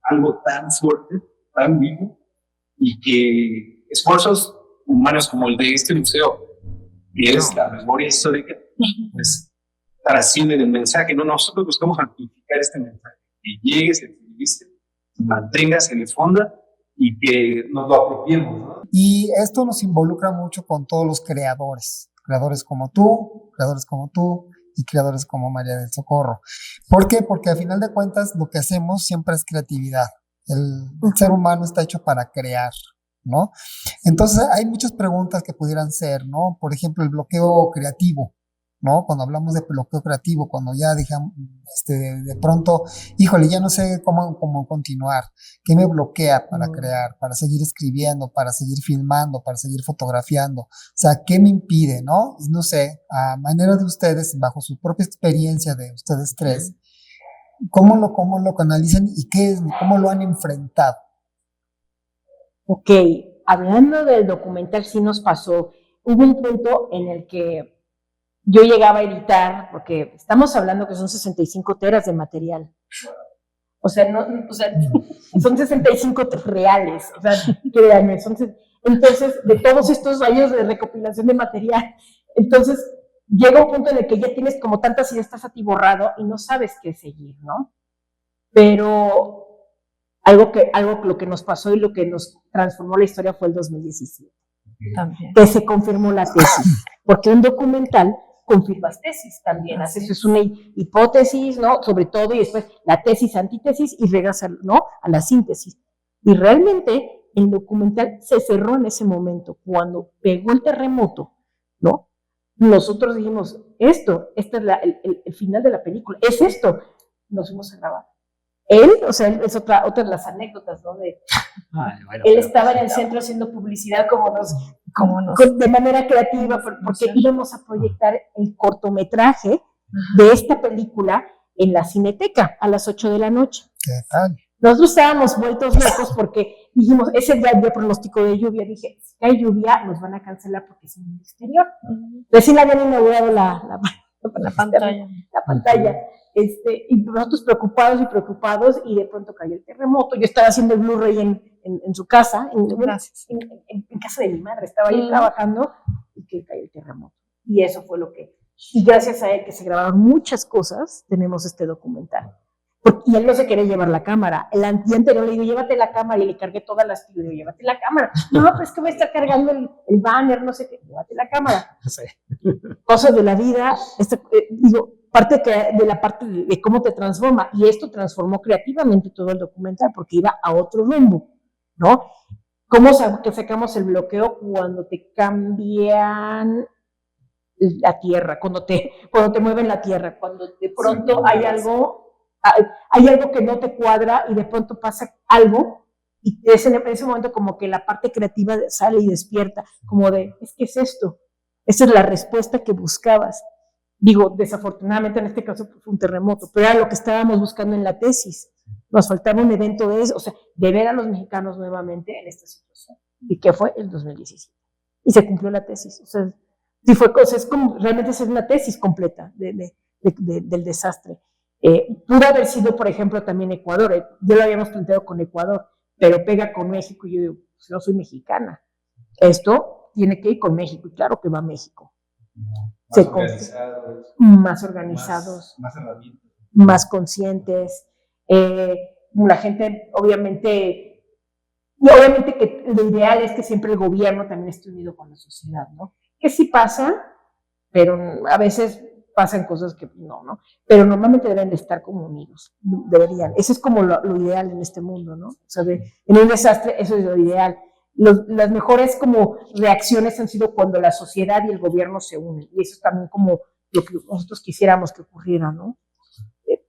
algo tan fuerte, tan vivo, y que esfuerzos humanos como el de este museo, que es la memoria histórica, pues trascienden el mensaje. No, nosotros buscamos amplificar este mensaje, que llegue, se utilice, se mantenga, se difunda y que nos lo apropiemos, ¿no? Y esto nos involucra mucho con todos los creadores como tú y creadores como María del Socorro. ¿Por qué? Porque al final de cuentas lo que hacemos siempre es creatividad. El ser humano está hecho para crear, ¿no? Entonces hay muchas preguntas que pudieran ser, ¿no? Por ejemplo, el bloqueo creativo, ¿no? Cuando hablamos de bloqueo creativo, cuando ya digamos, de pronto, híjole, ya no sé cómo continuar, ¿qué me bloquea para crear, para seguir escribiendo, para seguir filmando, para seguir fotografiando? O sea, ¿qué me impide, no? Y no sé, a manera de ustedes, bajo su propia experiencia de ustedes tres, ¿cómo lo canalizan y cómo lo han enfrentado? Ok, hablando del documental, sí nos pasó. Hubo un punto en el que yo llegaba a editar, porque estamos hablando que son 65 teras de material. O sea, son 65 reales. O sea, créanme, entonces, de todos estos años de recopilación de material, entonces llega un punto en el que ya tienes como tantas ideas, estás atiborrado y no sabes qué seguir, ¿no? Pero lo que nos pasó y lo que nos transformó la historia fue el 2017. También. Que se confirmó la tesis, porque un documental confirmas tesis también, haces una hipótesis, ¿no? Sobre todo, y después la tesis, antítesis, y llegas ¿no? a la síntesis. Y realmente el documental se cerró en ese momento, cuando pegó el terremoto, ¿no? Nosotros dijimos, este es el final de la película, es esto, nos fuimos a grabar. Él, o sea, es otra de las anécdotas, ¿no? Él estaba en el centro haciendo publicidad de manera creativa, porque íbamos a proyectar el cortometraje de esta película en la Cineteca a las 8 de la noche. ¿Qué tal? Nosotros estábamos vueltos locos porque dijimos, ese día había pronóstico de lluvia, dije, si hay lluvia, nos van a cancelar porque es en el exterior. Recién habían inaugurado la pantalla. Y nosotros preocupados, y de pronto cayó el terremoto. Yo estaba haciendo el Blu-ray en su casa, en casa de mi madre, estaba ahí trabajando, y que cayó el terremoto. Y eso fue y gracias a él, que se grabaron muchas cosas, tenemos este documental. Y él no se quería llevar la cámara. El día anterior le digo, llévate la cámara, y le cargué todas las pilas. Le digo, llévate la cámara. No, pero es que voy a estar cargando el banner, no sé qué, llévate la cámara. Sí. Cosas de la vida, parte de cómo te transforma. Y esto transformó creativamente todo el documental, porque iba a otro rumbo, ¿no? ¿Cómo sacamos el bloqueo? Cuando te cambian la tierra, cuando te mueven la tierra, cuando de pronto hay algo que no te cuadra y de pronto pasa algo, y es en ese momento como que la parte creativa sale y despierta, como de, ¿qué es esto? Esa es la respuesta que buscabas. Digo, desafortunadamente en este caso fue un terremoto, pero era lo que estábamos buscando en la tesis. Nos faltaba un evento de eso, o sea, de ver a los mexicanos nuevamente en esta situación. ¿Y qué fue? El 2017. Y se cumplió la tesis. O sea, sí fue cosa, es como, realmente es una tesis completa de del desastre. Pudo haber sido, por ejemplo, también Ecuador. Ya lo habíamos planteado con Ecuador, pero pega con México y yo digo, pues no soy mexicana. Esto tiene que ir con México, y claro que va a México. Más organizados, más herramientas, más conscientes. La gente, obviamente que lo ideal es que siempre el gobierno también esté unido con la sociedad, ¿no? Que sí pasa, pero a veces pasan cosas que no, pero normalmente deben de estar como unidos, deberían. Eso es como lo ideal en este mundo, ¿no? O sea, en un desastre eso es lo ideal. Las mejores como reacciones han sido cuando la sociedad y el gobierno se unen, y eso es también como lo que nosotros quisiéramos que ocurriera, ¿no?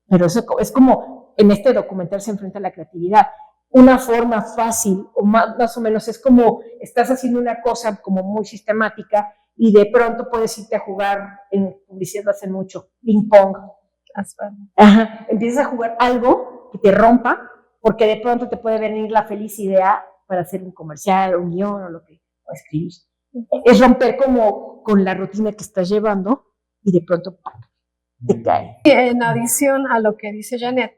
Pero eso es como en este documental se enfrenta a la creatividad. Una forma fácil, o más o menos, es como estás haciendo una cosa como muy sistemática y de pronto puedes irte a jugar, en publicidad hace mucho, ping pong. Ajá. Empiezas a jugar algo que te rompa, porque de pronto te puede venir la feliz idea para hacer un comercial, un guión o escribir. Es romper como con la rutina que estás llevando y de pronto te cae. En adición a lo que dice Janet,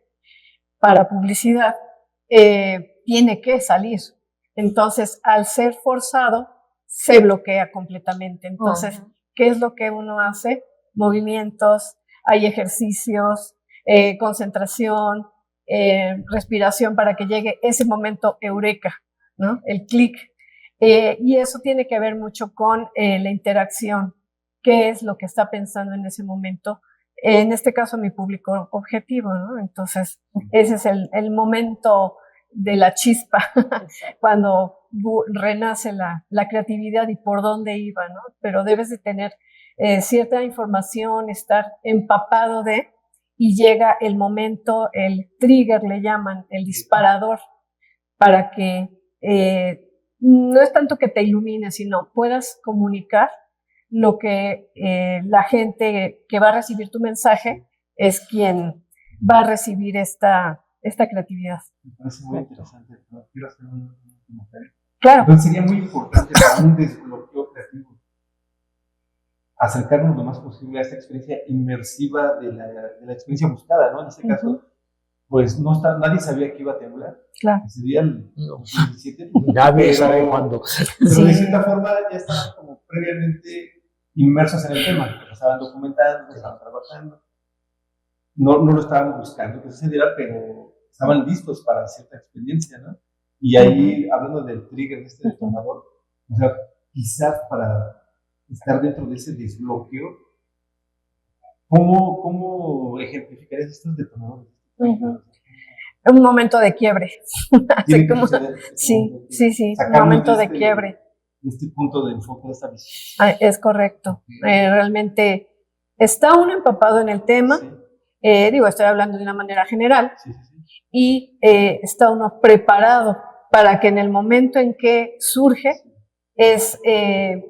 para publicidad tiene que salir. Entonces, al ser forzado, se bloquea completamente. Entonces, ¿qué es lo que uno hace? Movimientos, hay ejercicios, concentración, respiración para que llegue ese momento eureka, ¿no? El clic. Y eso tiene que ver mucho con la interacción. ¿Qué es lo que está pensando en ese momento? En este caso, mi público objetivo, ¿no? Entonces, ese es el momento de la chispa, cuando renace la creatividad y por dónde iba, ¿no? Pero debes de tener cierta información, estar empapado y llega el momento, el trigger le llaman, el disparador, para que no es tanto que te ilumine, sino puedas comunicar lo que la gente que va a recibir tu mensaje es quien va a recibir esta creatividad. Me parece muy interesante, pero quiero hacer un comentario. Claro. Entonces sería muy importante para un desbloqueo creativo acercarnos lo más posible a esta experiencia inmersiva de la experiencia buscada, ¿no? En este caso, pues nadie sabía que iba a temblar. Claro. Ese día el 17. Nadie sabe cuándo. Pero de cierta forma ya estaban como previamente inmersos en el tema, lo estaban documentando, lo estaban trabajando. No lo estaban buscando que sucediera, pero estaban listos para cierta experiencia, ¿no? Y ahí, hablando del trigger de este detonador, o sea, quizás para estar dentro de ese desbloqueo, ¿cómo ejemplificarías estos detonadores? Un momento de quiebre. Sí, un momento de quiebre. Este punto de enfoque de esta visión. Es correcto. Realmente está uno empapado en el tema. Sí. Estoy hablando de una manera general. Sí. Y está uno preparado para que en el momento en que surge es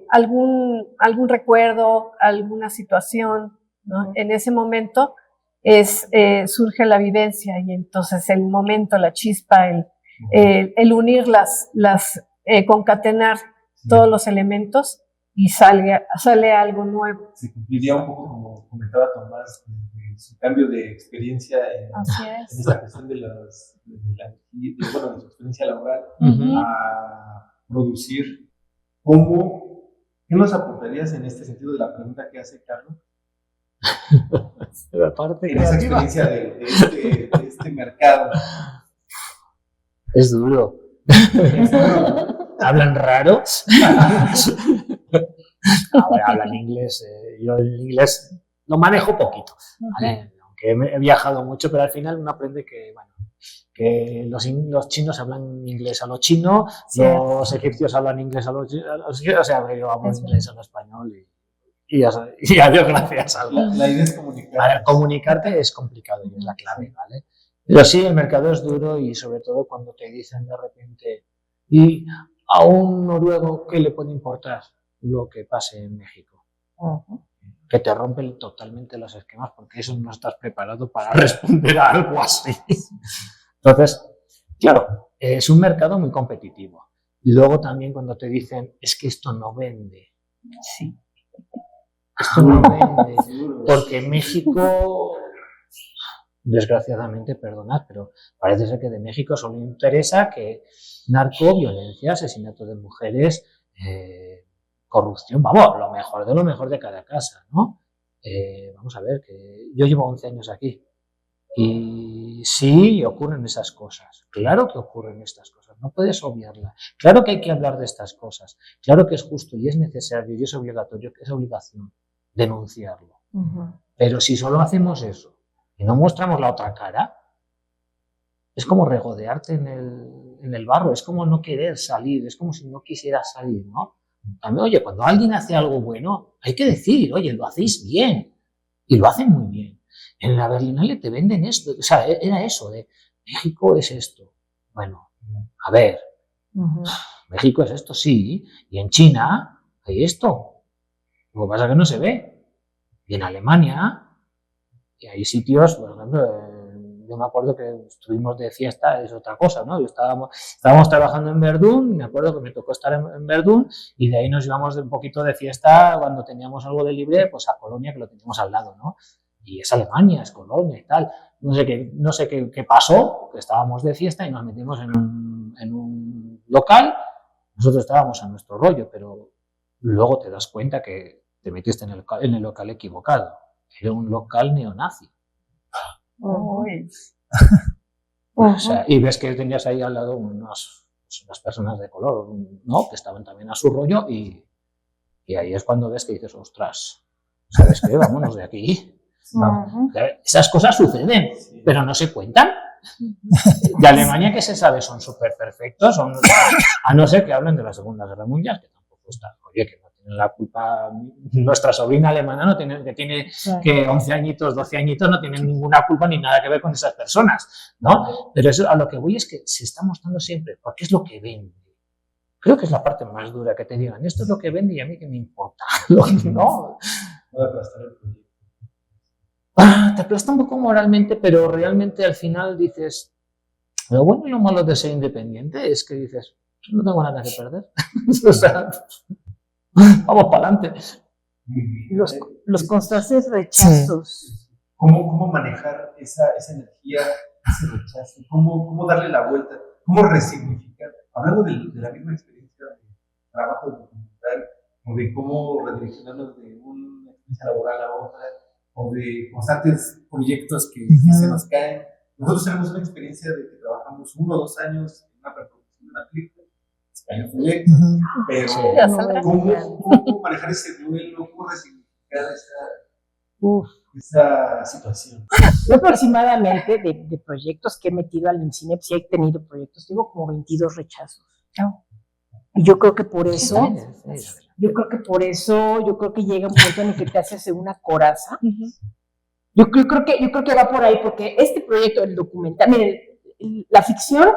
algún recuerdo, alguna situación, ¿no? En ese momento surge la vivencia y entonces el momento, la chispa, el unir concatenar todos los elementos y sale algo nuevo. Se cumpliría un poco como comentaba Tomás, su cambio de experiencia en esta cuestión de su experiencia laboral a producir. ¿Qué nos aportarías en este sentido de la pregunta que hace Carlos? La parte en esa experiencia de este mercado. Es duro. ¿Hablan raro? Hablan inglés. Yo el inglés lo manejo poquito, ¿vale? Aunque he viajado mucho, pero al final uno aprende que los chinos hablan inglés a lo chino, los egipcios hablan inglés a los egipcios, o sea, yo hablo inglés a lo español y adiós, gracias. La idea es comunicar. A ver, comunicarte es complicado y es la clave, ¿vale? Pero sí, el mercado es duro y sobre todo cuando te dicen de repente, y a un noruego, ¿qué le puede importar lo que pase en México? Que te rompen totalmente los esquemas porque eso no estás preparado para responder a algo así. Entonces, claro, es un mercado muy competitivo. Y luego también cuando te dicen, es que esto no vende. Sí. Esto no vende. Porque en México, desgraciadamente, perdonad, pero parece ser que de México solo interesa que narco, violencia, asesinato de mujeres, corrupción, vamos, lo mejor de cada casa, ¿no? Vamos a ver, que yo llevo 11 años aquí y sí ocurren esas cosas, claro que ocurren estas cosas, no puedes obviarlas, claro que hay que hablar de estas cosas, claro que es justo y es necesario y es obligatorio, que es obligación denunciarlo, pero si solo hacemos eso y no mostramos la otra cara, es como regodearte en el barro, es como no querer salir, es como si no quisieras salir, ¿no? También, oye, cuando alguien hace algo bueno, hay que decir, oye, lo hacéis bien, y lo hacen muy bien. En la Berlinale te venden esto, o sea, era eso, de México es esto. Bueno, a ver, México es esto, sí, y en China hay esto. Lo que pasa es que no se ve. Y en Alemania, y hay sitios, por ejemplo, yo me acuerdo que estuvimos de fiesta, es otra cosa, ¿no? Estábamos trabajando en Verdún, me acuerdo que me tocó estar en Verdún, y de ahí nos íbamos de un poquito de fiesta cuando teníamos algo de libre, pues a Colonia, que lo teníamos al lado, ¿no? Y es Alemania, es Colonia y tal. No sé qué pasó, que estábamos de fiesta y nos metimos en un local, nosotros estábamos a nuestro rollo, pero luego te das cuenta que te metiste en el local equivocado. Era un local neonazi. O sea, y ves que tenías ahí al lado unas personas de color, ¿no? Que estaban también a su rollo y ahí es cuando ves que dices, ostras, ¿sabes qué? Vámonos de aquí. Vamos. Esas cosas suceden, pero no se cuentan. De Alemania, que se sabe, son súper perfectos, a no ser que hablen de la Segunda Guerra Mundial, que tampoco está, oye, que no tienen la culpa, nuestra sobrina alemana no tiene, que tiene que 11 añitos, 12 añitos, no tienen ninguna culpa ni nada que ver con esas personas, ¿no? Pero eso, a lo que voy es que se está mostrando siempre, porque es lo que vende. Creo que es la parte más dura, que te digan, esto es lo que vende y a mí que me importa, ¿no? Te aplasta un poco moralmente, pero realmente al final dices, lo bueno y lo malo de ser independiente es que dices, no tengo nada que perder. O sea, vamos para adelante. Los constantes rechazos. ¿Cómo manejar esa energía, ese rechazo? ¿Cómo darle la vuelta? ¿Cómo resignificar? Hablando de la misma experiencia de trabajo documental, o de cómo redireccionarnos de una experiencia laboral a otra, o de constantes proyectos que se nos caen. Nosotros tenemos una experiencia de que trabajamos 1 o 2 años en una preproducción de una película, se cae un proyecto, pero ¿cómo manejar ese duelo? ¿Cómo resignificar esa situación? Yo aproximadamente de proyectos que he metido al INCINE, sí he tenido proyectos, tengo como 22 rechazos. Y yo creo que por eso, yo creo que llega un punto en el que te haces una coraza. Yo creo que va por ahí, porque este proyecto, el documental, miren, la ficción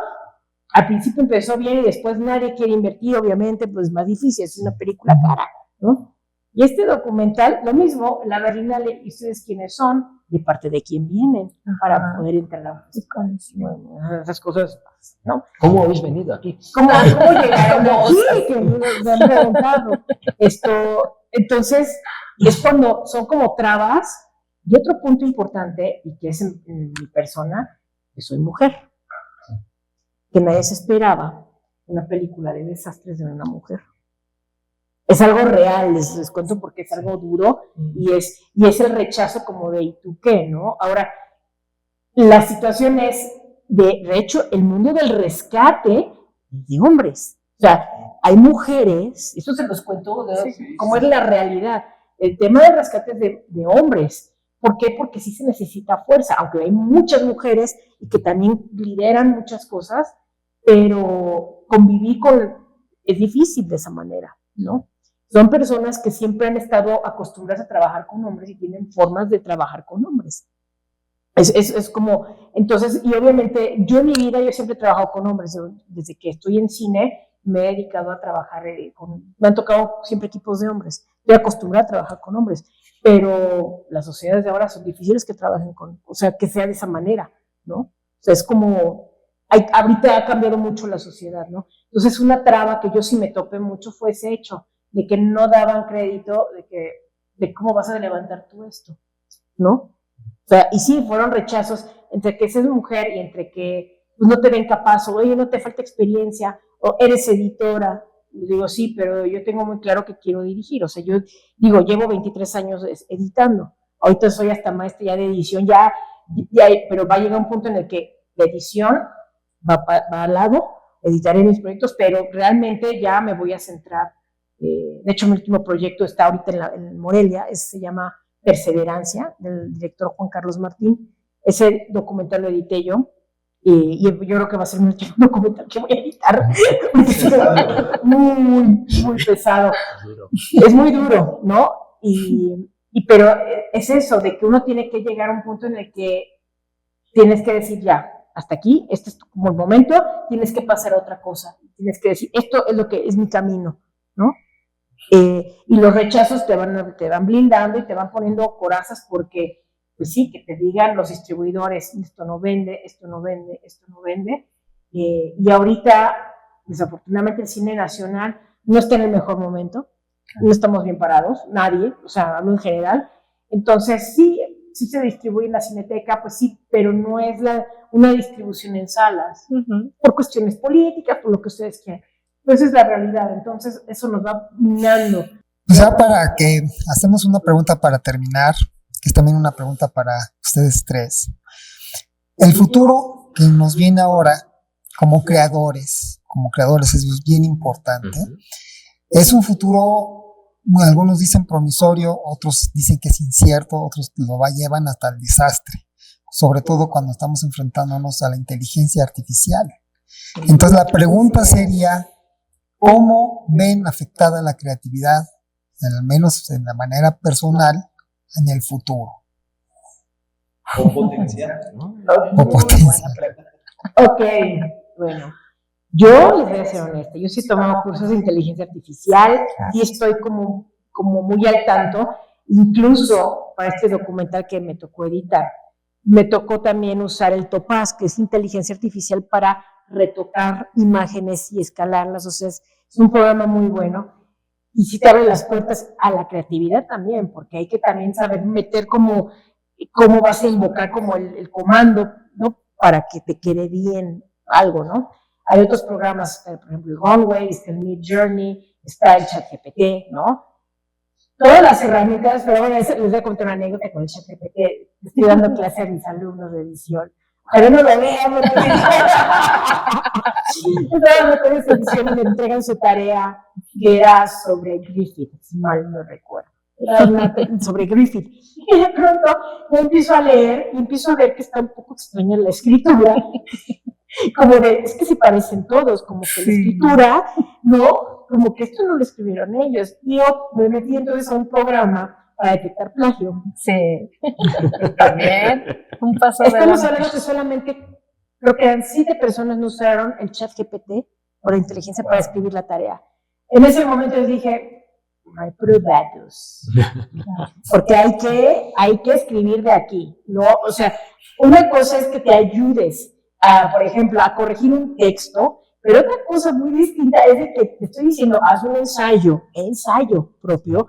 al principio empezó bien y después nadie quiere invertir, obviamente, pues es más difícil, es una película cara, ¿no? Y este documental, lo mismo, la Berlinale, ¿y ustedes quiénes son? ¿De parte de quién vienen? Para poder entrar a bueno, esas cosas, ¿no? ¿Cómo habéis venido aquí? ¿Cómo llegaron aquí? Que me han preguntado. Entonces, es cuando son como trabas. Y otro punto importante, y que es en mi persona, que soy mujer. Que nadie se esperaba una película de desastres de una mujer. Es algo real, les cuento porque es algo duro y es el rechazo como de ¿y tú qué? ¿No? Ahora, la situación es, de hecho, el mundo del rescate de hombres. O sea, hay mujeres, esto se los cuento cómo es la realidad, el tema del rescate de hombres. ¿Por qué? Porque sí se necesita fuerza, aunque hay muchas mujeres y que también lideran muchas cosas, pero convivir es difícil de esa manera, ¿no? Son personas que siempre han estado acostumbradas a trabajar con hombres y tienen formas de trabajar con hombres. Es como, entonces, y obviamente yo en mi vida yo siempre he trabajado con hombres, desde que estoy en cine me he dedicado a trabajar me han tocado siempre equipos de hombres, estoy acostumbrada a trabajar con hombres, pero las sociedades de ahora son difíciles que trabajen o sea, que sea de esa manera, ¿no? O sea, es como, ahorita ha cambiado mucho la sociedad, ¿no? Entonces una traba que yo sí me topé mucho fue ese hecho, de que no daban crédito, de que de cómo vas a levantar tú esto, ¿no? O sea, y sí, fueron rechazos entre que seas mujer y entre que pues, no te ven capaz, o oye, no te falta experiencia, o eres editora. Le digo, sí, pero yo tengo muy claro que quiero dirigir. O sea, yo digo, llevo 23 años editando. Ahorita soy hasta maestra ya de edición, pero va a llegar un punto en el que la edición va al lado, editaré mis proyectos, pero realmente ya me voy a centrar. De hecho, mi último proyecto está ahorita en Morelia, se llama Perseverancia, del director Juan Carlos Martín. Ese documental lo edité yo. Y yo creo que va a ser mi último documental que voy a editar. Muy pesado. Es muy duro, ¿no? Pero es eso, de que uno tiene que llegar a un punto en el que tienes que decir ya, hasta aquí, este es como el momento, tienes que pasar a otra cosa. Tienes que decir, esto es lo que es mi camino, ¿no? Y los rechazos te van blindando y te van poniendo corazas porque pues sí, que te digan los distribuidores, esto no vende, esto no vende, esto no vende. Y ahorita, desafortunadamente, el cine nacional no está en el mejor momento, no estamos bien parados, nadie, o sea, hablo en general. Entonces, sí se distribuye en la Cineteca, pues sí, pero no es una distribución en salas, por cuestiones políticas, por lo que ustedes quieran. Pues es la realidad, entonces eso nos va minando. O sea, para que hacemos una pregunta para terminar, que es también una pregunta para ustedes tres. El futuro que nos viene ahora como creadores es bien importante. Es un futuro, algunos dicen promisorio, otros dicen que es incierto, otros lo llevan hasta el desastre, sobre todo cuando estamos enfrentándonos a la inteligencia artificial. Entonces la pregunta sería, ¿cómo ven afectada la creatividad, al menos en la manera personal, en el futuro? O potencial, ¿no? Ok, bueno. Yo les voy a ser honesta, yo sí he tomado cursos de inteligencia artificial y estoy como muy al tanto, incluso para este documental que me tocó editar. Me tocó también usar el Topaz, que es inteligencia artificial para retocar imágenes y escalarlas, o sea, es un programa muy bueno. Y sí te abre las puertas a la creatividad también, porque hay que también saber meter cómo vas a invocar como el comando, ¿no? Para que te quede bien algo, ¿no? Hay otros programas, por ejemplo, el Runway, está el Mid Journey, está el ChatGPT, ¿no? Todas las herramientas, pero bueno, les voy a contar una anécdota con el ChatGPT. Estoy dando clase a mis alumnos de edición. Pero no lo vean, porque estaba con esa edición y me entregan su tarea que era sobre Griffith, si mal no recuerdo. Era sobre Griffith. Y de pronto me empiezo a leer y empiezo a ver que está un poco extraña la escritura. Como es que se parecen todos, como que la escritura, ¿no? Como que esto no lo escribieron ellos. Y yo me metí entonces a un programa para detectar plagio. Sí. También un paso Estamos hablando que solamente, creo que eran 7 personas no usaron el ChatGPT o la inteligencia para escribir la tarea. En ese momento les dije, hay probados. Porque hay que escribir de aquí, ¿no? O sea, una cosa es que te ayudes por ejemplo, a corregir un texto, pero otra cosa muy distinta es de que te estoy diciendo, haz un ensayo propio,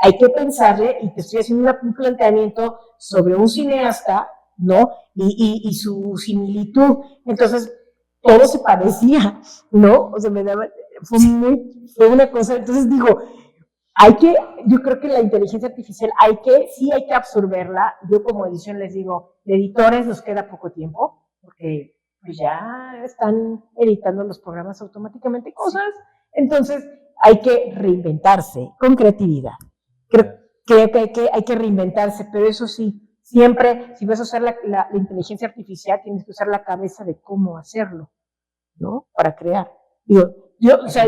hay que pensarle y te estoy haciendo un planteamiento sobre un cineasta, ¿no? Y su similitud. Entonces, todo se parecía, ¿no? O sea, fue una cosa, entonces digo, yo creo que la inteligencia artificial hay que absorberla. Yo como edición les digo, de editores nos queda poco tiempo, porque pues ya están editando los programas automáticamente cosas, entonces hay que reinventarse con creatividad. Creo que hay que reinventarse, pero eso sí, siempre, si vas a usar la inteligencia artificial, tienes que usar la cabeza de cómo hacerlo, ¿no? Para crear. O sea,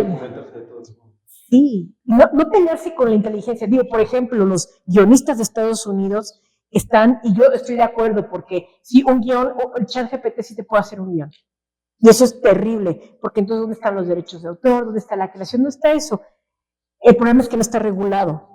sí, no pelearse con la inteligencia. Por ejemplo, los guionistas de Estados Unidos están, y yo estoy de acuerdo, porque si un guión, el ChatGPT sí te puede hacer un guión. Y eso es terrible, porque entonces, ¿dónde están los derechos de autor? ¿Dónde está la creación? ¿Dónde está eso? El problema es que no está regulado.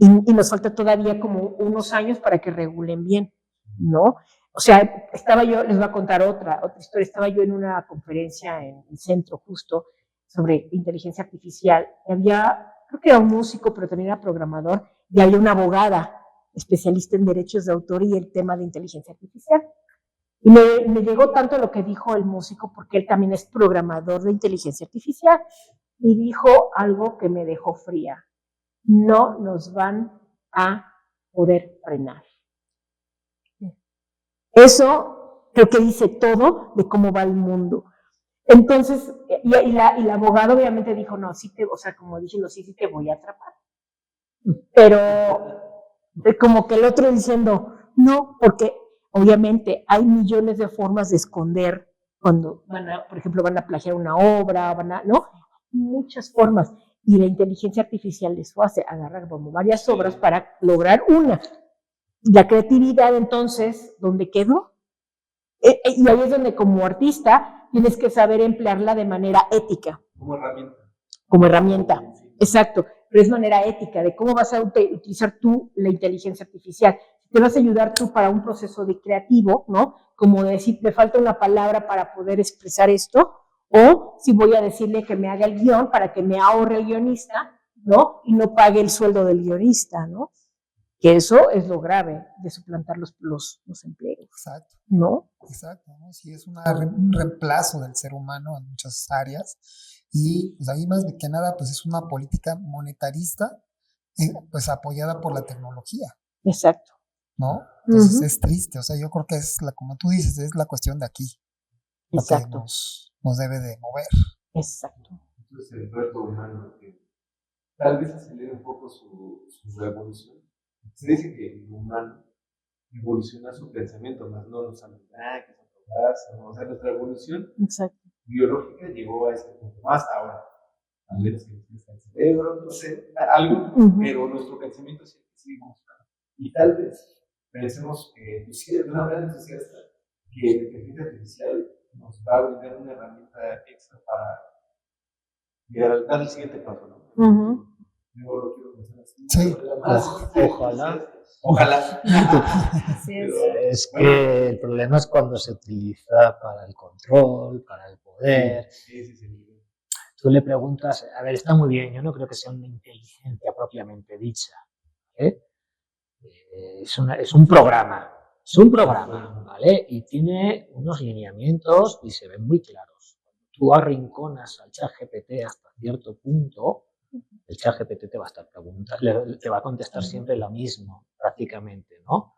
Y nos falta todavía como unos años para que regulen bien, ¿no? O sea, les voy a contar otra historia. Estaba yo en una conferencia en el centro justo sobre inteligencia artificial. Y había, creo que era un músico, pero también era programador, y había una abogada especialista en derechos de autor y el tema de inteligencia artificial. Y me llegó tanto lo que dijo el músico, porque él también es programador de inteligencia artificial, y dijo algo que me dejó fría. No nos van a poder frenar. Eso creo que dice todo de cómo va el mundo. Entonces, y la abogada obviamente dijo, no, sí te, o sea, como diciendo, sí te voy a atrapar. Pero como que el otro diciendo, no, porque obviamente hay millones de formas de esconder cuando por ejemplo, van a plagiar una obra, ¿no? Muchas formas. Y la inteligencia artificial eso hace, agarrar como varias obras para lograr una. La creatividad, entonces, ¿dónde quedó? Y ahí es donde como artista tienes que saber emplearla de manera ética. Como herramienta. Como herramienta, exacto. Pero es manera ética de cómo vas a utilizar tú la inteligencia artificial. Te vas a ayudar tú para un proceso de creativo, ¿no? Como decir, me falta una palabra para poder expresar esto, o si voy a decirle que me haga el guión para que me ahorre el guionista, ¿no? Y no pague el sueldo del guionista, ¿no? Que eso es lo grave de suplantar los empleos. Exacto. ¿No? Exacto, ¿no? Sí, es un reemplazo del ser humano en muchas áreas y pues ahí más que nada pues es una política monetarista pues apoyada por la tecnología. Exacto. ¿No? Entonces es triste, o sea, yo creo que es como tú dices, es la cuestión de aquí. Exacto. Lo que nos debe de mover. Exacto. Entonces el reto humano que tal vez acelere un poco su evolución. Se dice que el humano evoluciona su pensamiento, más no nos habla que son todas, o sea, nuestra evolución biológica llegó a este punto, más ahora, a menos que nos el cerebro, no sé, algo, pero nuestro pensamiento sigue evolucionando. Y tal vez pensemos que, de una manera entusiasta, que la inteligencia artificial nos va a brindar una herramienta extra para llegar al siguiente paso, ¿no? Yo lo quiero pensar así. Sí. Ojalá. Ojalá. Así es. Es que el problema es cuando se utiliza para el control, para el poder. Sí. Tú le preguntas, a ver, está muy bien, yo no creo que sea una inteligencia propiamente dicha. Es un programa, ¿vale? Y tiene unos lineamientos y se ven muy claros. Tú arrinconas al ChatGPT hasta cierto punto, el ChatGPT te va a estar te va a contestar siempre lo mismo, prácticamente, ¿no?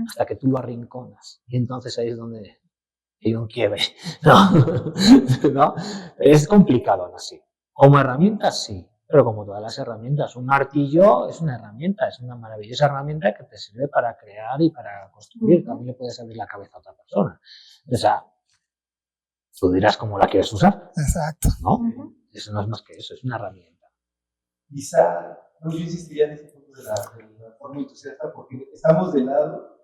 Hasta que tú lo arrinconas. Y entonces ahí es donde hay un quiebre, ¿no? Es complicado aún así. Como herramienta, sí. Pero como todas las herramientas, un martillo es una herramienta, es una maravillosa herramienta que te sirve para crear y para construir. También le puedes abrir la cabeza a otra persona. O sea, tú dirás cómo la quieres usar. Exacto. ¿No? Eso no es más que eso, es una herramienta. Quizá, no, yo insistiría en ese punto de la forma entusiasta, porque estamos del lado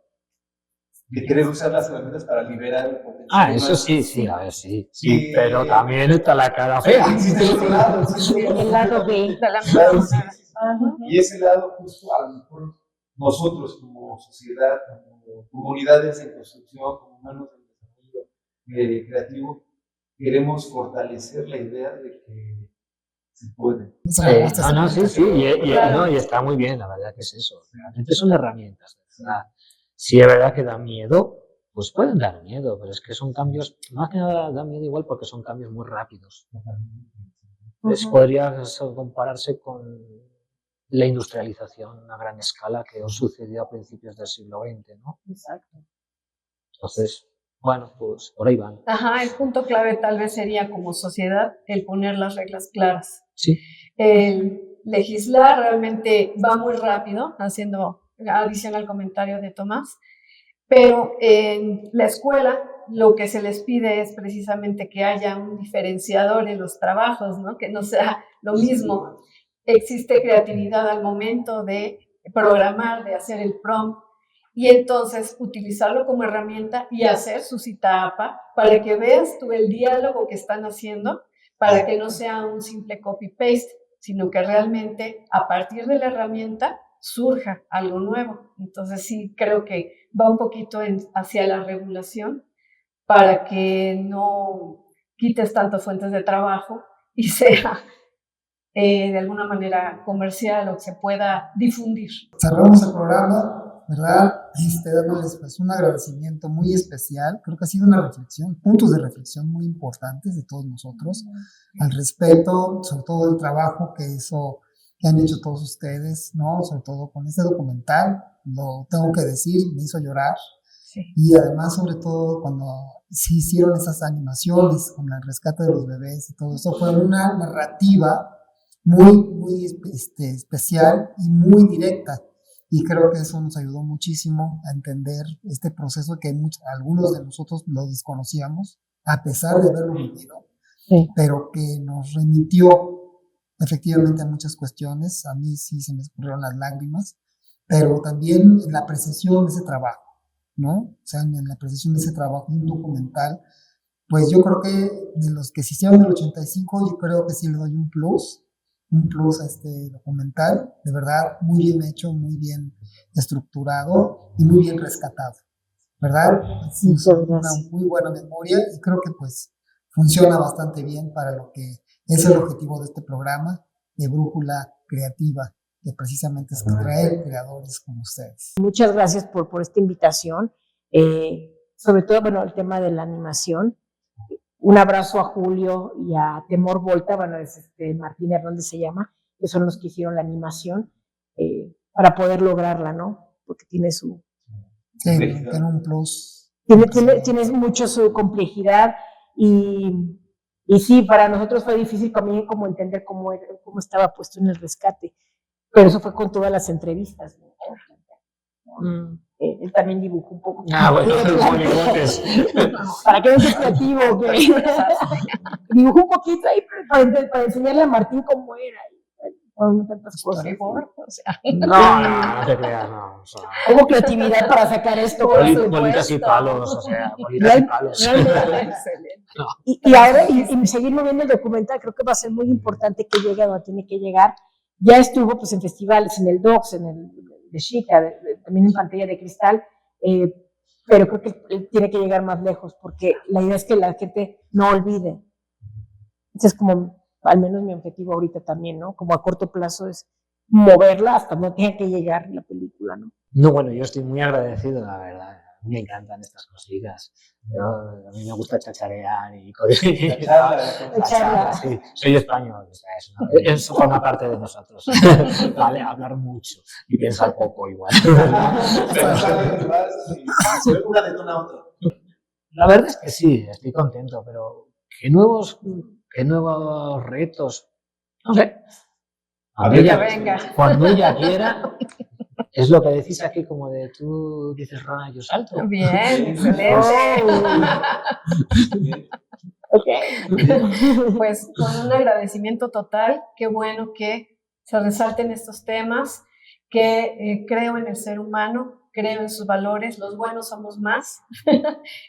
de querer usar las herramientas para liberar el potencial. Eso sí, a ver, sí, pero también está la cara fea. Existe el otro lado. El lado B. Claro, sí. Y ese lado, justo a lo mejor nosotros como sociedad, como comunidades en construcción, como humanos en desarrollo creativo, queremos fortalecer la idea de que se puede. Y está muy bien, la verdad que es eso. Realmente son herramientas, ¿verdad? Si es verdad que da miedo, pues pueden dar miedo, pero es que son cambios, más que nada da miedo igual porque son cambios muy rápidos. Podría compararse con la industrialización a gran escala que sucedió a principios del siglo XX, ¿no? Exacto. Entonces, bueno, pues por ahí van. Ajá, el punto clave tal vez sería como sociedad el poner las reglas claras. Sí. El legislar realmente va muy rápido, haciendo adición al comentario de Tomás, pero en la escuela lo que se les pide es precisamente que haya un diferenciador en los trabajos, ¿no? Que no sea lo mismo. Existe creatividad al momento de programar, de hacer el prompt, y entonces utilizarlo como herramienta y hacer su cita APA para que veas tú el diálogo que están haciendo, para que no sea un simple copy-paste, sino que realmente a partir de la herramienta surja algo nuevo. Entonces sí creo que va un poquito hacia la regulación para que no quites tantas fuentes de trabajo y sea de alguna manera comercial o que se pueda difundir. Cerramos el programa, ¿verdad? Dándoles pues un agradecimiento muy especial. Creo que ha sido una reflexión, puntos de reflexión muy importantes de todos nosotros al respecto, sobre todo el trabajo que han hecho todos ustedes, ¿no? Sobre todo con este documental, lo tengo que decir, me hizo llorar. Sí. Y además, sobre todo, cuando se hicieron esas animaciones con el rescate de los bebés y todo eso, fue una narrativa muy especial y muy directa. Y creo que eso nos ayudó muchísimo a entender este proceso que algunos de nosotros lo desconocíamos, a pesar de haberlo vivido, sí, pero que nos remitió efectivamente a muchas cuestiones. A mí sí se me escurrieron las lágrimas, pero también en la apreciación de ese trabajo, ¿no? O sea, en la apreciación de ese trabajo, un documental, pues yo creo que de los que se hicieron en el 85, yo creo que sí le doy un plus a este documental, de verdad, muy bien hecho, muy bien estructurado y muy bien rescatado, ¿verdad? Sí, una muy buena memoria y creo que pues funciona bastante bien para lo que es el objetivo de este programa de Brújula Creativa, que precisamente es traer creadores como ustedes. Muchas gracias por esta invitación, sobre todo, bueno, el tema de la animación. Un abrazo a Julio y a Temor Volta, bueno, es Martín Hernández se llama, que son los que hicieron la animación para poder lograrla, ¿no? Porque tiene su... Sí, tiene un plus. Tiene mucho su complejidad y sí, para nosotros fue difícil también como entender cómo estaba puesto en el rescate, pero eso fue con todas las entrevistas, ¿no? Él también dibujó un poco. Bueno, para que no sea creativo, dibujó un poquito ahí para enseñarle a Martín cómo era. Con tantas cosas. No te creas, no. O sea, hubo creatividad para sacar esto. Bolitas y palos, o sea, bolitas y palos. No. Y ahora, y seguir moviendo el documental, creo que va a ser muy importante que llegue a donde tiene que llegar. Ya estuvo pues en festivales, en el DOCS, en el de Chica, también en Pantalla de Cristal, pero creo que tiene que llegar más lejos, porque la idea es que la gente no olvide. Entonces, como, al menos mi objetivo ahorita también, ¿no? Como a corto plazo es moverla hasta donde tenga que llegar la película, ¿no? No, bueno, yo estoy muy agradecido, la verdad. Me encantan estas cositas. A mí me gusta chacharear y charla. Sí, soy español, o sea, eso forma parte de nosotros. Vale, hablar mucho y pensar poco igual. Una detona otra. La verdad es que sí, estoy contento, pero ¿qué nuevos retos? No sé. Cuando ella quiera. Es lo que decís aquí, como de tú dices rana, yo salto. Bien, excelente. Ok. Pues con un agradecimiento total, qué bueno que se resalten estos temas, que creo en el ser humano, creo en sus valores, los buenos somos más.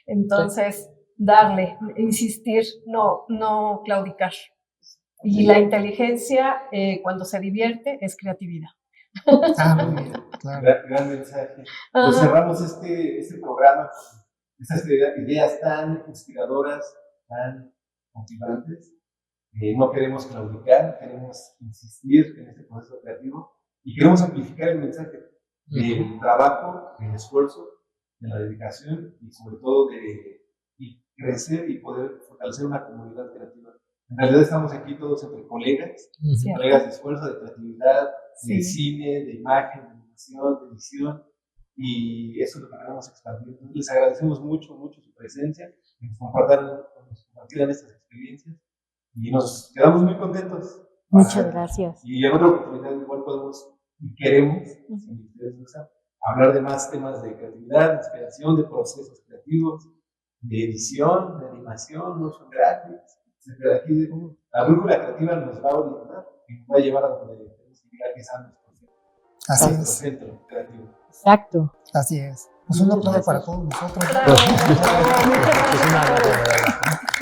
Entonces, darle, insistir, no claudicar. Y la inteligencia, cuando se divierte, es creatividad. Muy bien, claro. Gran mensaje. Pues cerramos este programa con estas ideas tan inspiradoras, tan motivantes. No queremos claudicar, queremos insistir en este proceso creativo y queremos amplificar el mensaje del trabajo, del esfuerzo, de la dedicación y sobre todo de crecer y poder fortalecer una comunidad creativa. En realidad estamos aquí todos entre colegas, colegas de esfuerzo, de creatividad, de cine, de imagen, de animación, de edición, y eso es lo que queremos expandir. Entonces, les agradecemos mucho su presencia, que nos compartieran estas experiencias, y nos quedamos muy contentos. Muchas gracias. Y en otra oportunidad igual podemos y queremos, si ustedes gustan, hablar de más temas de creatividad, de inspiración, de procesos creativos, de edición, de animación, motion graphics. Aquí la brújula creativa nos va a orientar y nos va a llevar a donde tenemos que llegar, que es Así es. Centro creativo. Exacto. Así es. Pues un aplauso para todos nosotros. Muchísimas gracias.